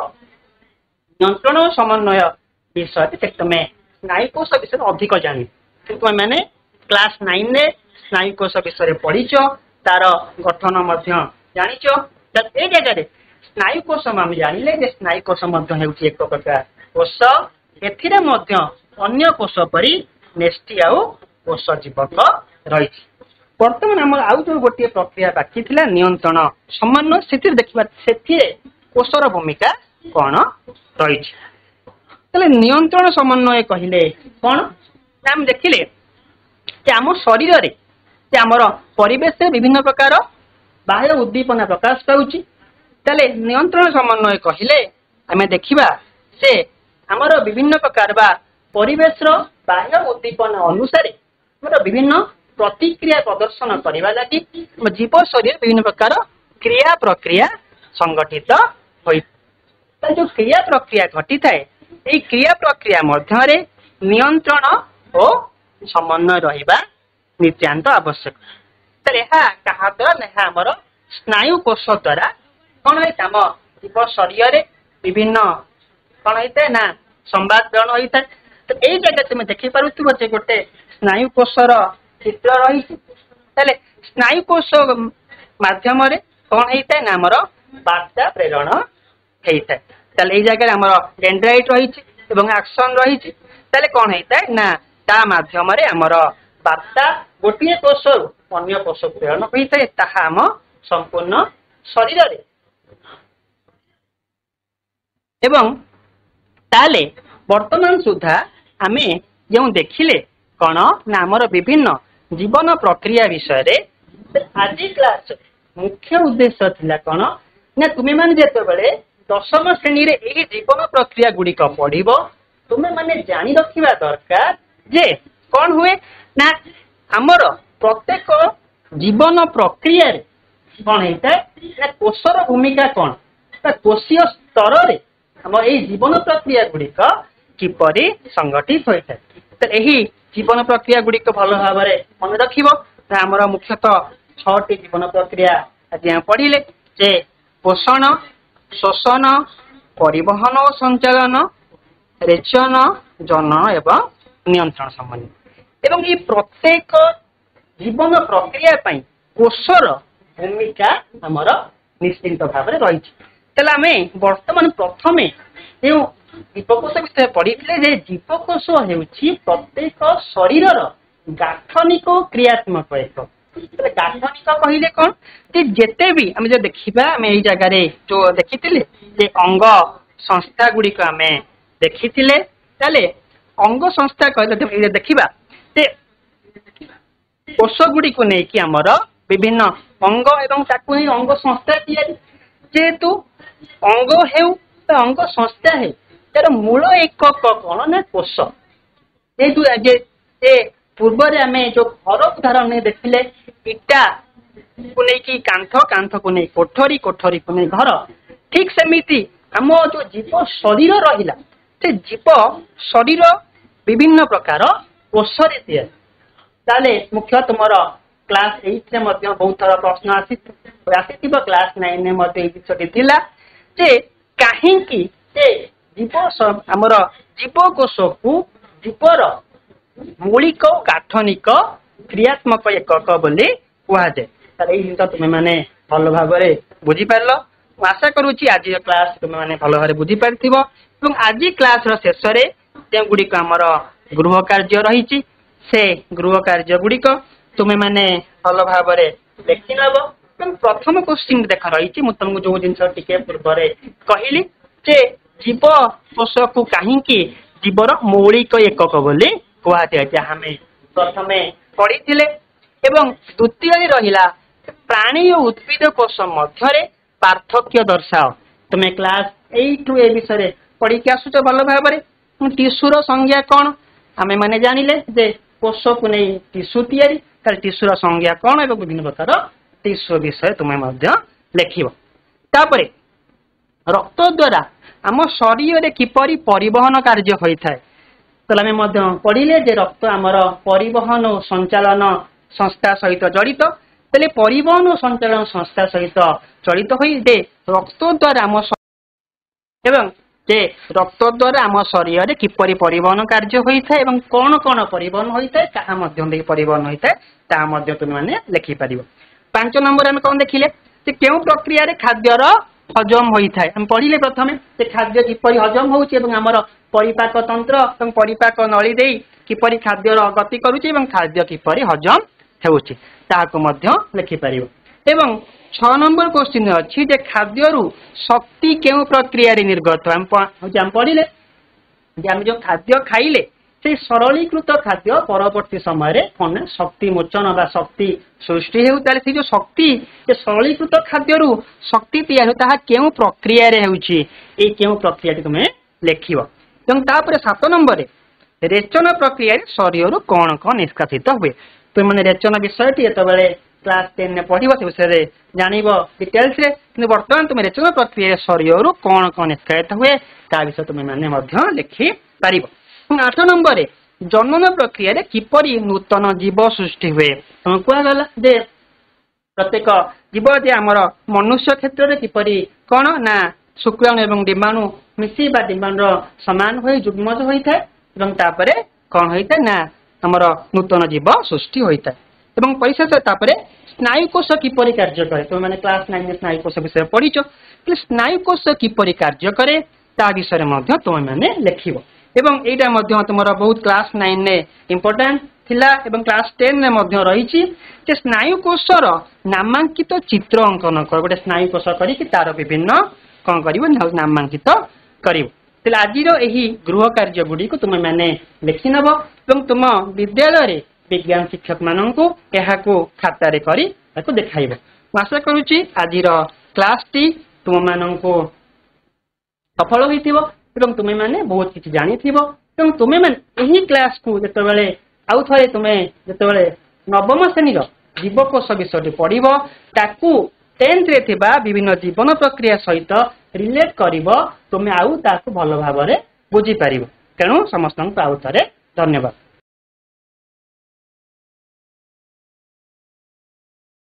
ନିୟନ୍ତ୍ରଣ ଓ ସମନ୍ୱୟ ବିଷୟରେ ସେଠି ତୁମେ ସ୍ନାୟୁକୋଷ ବିଷୟରେ ଅଧିକ ଜାଣିବ ତୁମେ ମାନେ କ୍ଲାସ 9ରେ ସ୍ନାୟୁକୋଷ ବିଷୟରେ ପଢିଛ ତାର ଗଠନ ମଧ୍ୟ ଜାଣିଛ ଏ ଜାଗାରେ ସ୍ନାୟୁକୋଷ ଆମେ ଜାଣିଲେ ଯେ ସ୍ନାୟୁକୋଷ ମଧ୍ୟ ହେଉଛି ଏକ ପ୍ରକାର କୋଷ ଏଥିରେ ମଧ୍ୟ ଅନ୍ୟ କୋଷ ପରି ନେଷ୍ଟି ଆଉ କୋଷ ଜୀବକ ରହିଛି ବର୍ତ୍ତମାନ ଆମର ଆଉ ଯୋଉ ଗୋଟିଏ ପ୍ରକ୍ରିୟା ବାକି ଥିଲା ନିୟନ୍ତ୍ରଣ ସମନ୍ୱୟ ସେଥିରେ ଦେଖିବା ସେଥିରେ କୋଷର ଭୂମିକା କଣ ରହିଛି ତାହେଲେ ନିୟନ୍ତ୍ରଣ ସମନ୍ୱୟ କହିଲେ କଣ ଆମେ ଦେଖିଲେ ଯେ ଆମ ଶରୀରରେ ଯେ ଆମର ପରିବେଶରେ ବିଭିନ୍ନ ପ୍ରକାର ବାହ୍ୟ ଉଦ୍ଦୀପନା ପ୍ରକାଶ ପାଉଛି ତାହେଲେ ନିୟନ୍ତ୍ରଣ ସମନ୍ୱୟ କହିଲେ ଆମେ ଦେଖିବା ଯେ ଆମର ବିଭିନ୍ନ ପ୍ରକାର ବା ପରିବେଶର ବାହ୍ୟ ଉଦ୍ଦୀପନା ଅନୁସାରେ ଆମର ବିଭିନ୍ନ ପ୍ରତିକ୍ରିୟା ପ୍ରଦର୍ଶନ କରିବା ଲାଗି ଜୀବ ଶରୀରରେ ବିଭିନ୍ନ ପ୍ରକାର କ୍ରିୟା ପ୍ରକ୍ରିୟା ସଂଗଠିତ ହୋଇଥାଏ ଯୋଉ କ୍ରିୟା ପ୍ରକ୍ରିୟା ଘଟିଥାଏ এই କ୍ରିୟା ପ୍ରକ୍ରିୟା ମଧ୍ୟରେ ନିୟନ୍ତ୍ରଣ ଓ ସମନ୍ୱୟ ରହିବା ନିତ୍ୟାନ୍ତ ଆବଶ୍ୟକ ତାହେଲେ ଏହା କାହା ଦ୍ୱାରା ନା ଏହା ଆମର ସ୍ନାୟୁ କୋଷ ଦ୍ୱାରା କଣ ହେଇଥାଏ ଆମ ଜୀବ ଶରୀରରେ ବିଭିନ୍ନ କଣ ହେଇଥାଏ ନା ସମ୍ବାଦ ଗ୍ରହଣ ହୋଇଥାଏ ତ ଏଇ ଜାଗା ତୁମେ ଦେଖିପାରୁଥିବ ଯେ ଗୋଟେ ସ୍ନାୟୁ କୋଷର ଚିତ୍ର ରହିଛି ତାହେଲେ ସ୍ନାୟୁ କୋଷ ମାଧ୍ୟମରେ କଣ ହେଇଥାଏ ନା ଆମର ବାର୍ତ୍ତା ପ୍ରେରଣ ହେଇଥାଏ ତାହେଲେ ଏଇ ଜାଗାରେ ଆମର ଡେଣ୍ଡ୍ରାଇଟ ରହିଛି ଏବଂ ଆକ୍ସନ ରହିଛି ତାହେଲେ କଣ ହେଇଥାଏ ନା ତା ମାଧ୍ୟମରେ ଆମର ବାର୍ତ୍ତା ଗୋଟିଏ କୋଷରୁ ଅନ୍ୟ କୋଷକୁ ପ୍ରେରଣ ହୋଇଥାଏ ତାହା ଆମ ସମ୍ପୂର୍ଣ୍ଣ ଶରୀରରେ ଏବଂ ତାହେଲେ ବର୍ତ୍ତମାନ ସୁଦ୍ଧା ଆମେ ଯେଉଁ ଦେଖିଲେ କଣ ନା ଆମର ବିଭିନ୍ନ ଜୀବନ ପ୍ରକ୍ରିୟା ବିଷୟରେ ଆଜି କ୍ଲାସ ମୁଖ୍ୟ ଉଦ୍ଦେଶ୍ୟ ଥିଲା କଣ ନା ତୁମେ ମାନେ ଯେତେବେଳେ ଦଶମ ଶ୍ରେଣୀରେ ଏହି ଜୀବନ ପ୍ରକ୍ରିୟା ଗୁଡିକ ପଢିବ ତୁମେ ମାନେ ଜାଣି ରଖିବା ଦରକାର ଯେ କଣ ହୁଏ ନା ଆମର ପ୍ରତ୍ୟେକ ଜୀବନ ପ୍ରକ୍ରିୟାରେ କଣ ହେଇଥାଏ ନା କୋଷର ଭୂମିକା କଣ ନା କୋଷୀୟ ସ୍ତରରେ ଆମ ଏଇ ଜୀବନ ପ୍ରକ୍ରିୟା ଗୁଡିକ କିପରି ସଂଗଠିତ ହୋଇଥାଏ ତ ଏହି ଜୀବନ ପ୍ରକ୍ରିୟା ଗୁଡିକ ଭଲ ଭାବରେ ମନେ ରଖିବ ଆମର ମୁଖ୍ୟତଃ 6ଟି ଜୀବନ ପ୍ରକ୍ରିୟା ଆଜି ଆମେ ପଢିଲେ ଯେ ପୋଷଣ ଶୋଷଣ ପରିବହନ ଓ ସଞ୍ଚାଳନ ରେଚନ ଜନନ ଏବଂ ନିୟନ୍ତ୍ରଣ ସମନ୍ୱୟ ଏବଂ এই ପ୍ରତ୍ୟେକ ଜୀବନ ପ୍ରକ୍ରିୟା ପାଇଁ କୋଷର ଭୂମିକା ଆମର ନିଶ୍ଚିତ ଭାବରେ ରହିଛି ତାହେଲେ ଆମେ ବର୍ତ୍ତମାନ ପ୍ରଥମେ ଯେଉଁ ଜୀବକୋଷ ବିଷୟରେ ପଢିଥିଲେ ଯେ ଜୀବକୋଷ ହେଉଛି ପ୍ରତ୍ୟେକ ଶରୀରର ଗାଠନିକ ଓ କ୍ରିୟାତ୍ମକ ଏକକ ଗାଠନିକ କହିଲେ କଣ ଯେ ଯେତେ ବି ଆମେ ଯୋଉ ଦେଖିବା ଆମେ ଏଇ ଜାଗାରେ ଯୋଉ ଦେଖିଥିଲେ ଯେ ଅଙ୍ଗ ସଂସ୍ଥା ଗୁଡିକ ଆମେ ଦେଖିଥିଲେ ତାହେଲେ ଅଙ୍ଗ ସଂସ୍ଥା କହିଲେ ଦେଖିବା ଯେ କୋଷ ଗୁଡିକୁ ନେଇକି ଆମର ବିଭିନ୍ନ ଅଙ୍ଗ ଏବଂ ତାକୁ ନେଇ ଅଙ୍ଗ ସଂସ୍ଥା ତିଆରି ଯେହେତୁ ଅଙ୍ଗ ହେଉ ବା ଅଙ୍ଗ ସଂସ୍ଥା ହେଉ ତାର ମୂଳ ଏକକ କଣ ନା କୋଷ ଯେହେତୁ ପୂର୍ବରେ ଆମେ ଯୋଉ ଘର ଉଦାହରଣ ଦେଖିଲେ ଇଟାକୁ ନେଇକି କାନ୍ଥକୁ ନେଇ କୋଠରୀକୁ ନେଇ ଘର ଠିକ ସେମିତି ଆମ ଯୋଉ ଜୀବ ଶରୀର ରହିଲା ସେ ଜୀବ ଶରୀର ବିଭିନ୍ନ ପ୍ରକାର କୋଷରେ ତିଆରି ତାହେଲେ ମୁଖ୍ୟ ତୁମର क्लास 8 रे मध्य बहुत थर प्रश्न आसीथिबो क्लास 9 रे मध्य एई जिसटी थिला जे काहे कि जे जीव हमर जीवकोश को जीवर मौलिक गाठनिक क्रियात्मक एकक बोली कहा जाए। तार एई जिंस तुमे माने भल भाबरे बुझी पारलो। आशा करूची आज क्लास तुमे माने भल भाबरे बुझी पारथिबो एवं आज क्लास रो शेष रे जे गुडी को हमर गृह कार्य रही से गृह कार्य गुड़िक तुम्हें माने भल भाव देखी नब। प्रथम क्वेश्चन देख रही तुमको जो जिन पूर्व कहली जे जीव कोश को कहीं जीवर मौलिक एकक बोली कहुए प्रथम पढ़ी द्वितीय रहा प्राणी और उद्भिद कोश मध्य पार्थक्य दर्शाओ। तुम्हें क्लास 8 ए विषय पढ़ी आसुच भल भाव टिश्यूर संज्ञा कौन आमे माने जानिले जे कोश को नहीं टिश्यू तैयारी तार टिश्यूर संज्ञा कौन एवं विभिन्न प्रकार टिश्यू विषय तुम्हें मध्य लेखिब। तापरे रक्त द्वारा आम शरीर किपरि परिवहन कार्य होता है तो आम पढ़िले जे रक्त आमर परिवहन और संचालन संस्था सहित जड़ित तेले परिवहन और संचालन संस्था सहित जड़ित होई जे रक्त द्वारा आम एवं जे रक्त द्वारा आम शरीर किपरि परिवहन कार्य होता है कौन कौन परिवहन होता है ताहा मध्य परिवहन होता है ताहा मध्य तुम माने लिखि पारिबो। 5 नंबर आम कौन देखिले जे केउ प्रक्रिया रे खाद्यर हजम होता है हम पढ़िले प्रथम जे खाद्य किपरि हजम होउची एवं हमर परिपाक तंत्र एवं परिपाक नली देई किपरि खाद्यर गति करूची एवं खाद्य किपरि हजम हेउची ताहाको मध्य लिखि पारिबो। एवं 6 नंबर क्वेश्चन अच्छी जे खाद्यरू शक्ति केउ प्रक्रिया रे निर्गत हम पढ़िले आम जो खाद्य खाइले से सरलीकृत खाद्य परवर्ती समय कौन शक्ति मोचन बा शक्ति सृष्टि हो जो शक्ति सरलीकृत खाद्यरू शक्ति तैयार ताहा केउ प्रक्रिया रे होउची ए केउ प्रक्रिया तुम्हें लेखिबो। तापर 7 नंबर रेचन प्रक्रिया शरीर कौन कौन निष्कासित हुए तुम मैंने रेचन विषय ये क्लास 10 में पढ़ से विषय जानव डिटेल्स रे बर्तमान तुम रेचन प्रक्रिया शरीर कौन कौन निष्कासित हुए ता विषय तुम मैंने लिखि पार। 8 नंबर जनन प्रक्रिया रे किपरि नूतन जीव सृष्टि हुए तुम कहगला जे प्रत्येक जीव जे आमर मनुष्य क्षेत्र में किपरि कौन ना शुक्राणु एवं डिम्बाणु मिसी बा डिम्बाणु समान हो जुग्मज होता है तापरे कौन होता है ना आमर नूतन जीव सृष्टि होता है। एवं परिशेष तापरे स्नायुकोश किपरि कार्य करे तुम मैंने क्लास 9 में स्नायुकोश विषय पढ़ीच कि स्नायुकोश किपरि कार्य करे ता विषय मध्य तुम मैंने लिखिब। एवं एटा मध्य तुम बहुत क्लास 9 ने इम्पोर्टेंट थिला एवं क्लास 10 ने मध्य रही स्नायुकोशर नामांकित चित्र अंकन कर गोटे स्नायुकोश करी तार विभिन्न कौन कर नामांकित कर आज गृह कार्य गुड़ी को तुम मैंने लिखि नब तुम विद्यालय विज्ञान शिक्षक मानक खातार करी देखाइब। आशा करुच्ची आज क्लास टी तुम मानक सफल हो तुम्हें मैंने बहुत किसी जानी तुम्हें मैंने क्लास को जिते आउ थे तुम्हें जिते नवम श्रेणी जीवकोश विषय पढ़ ताकू 10th रे थिबा विभिन्न जीवन प्रक्रिया सहित रिलेट करिवो तुम्हें आउ ताकू भल भाव बुझी पारिबो। तेणु समस्त आउ थे धन्यवाद।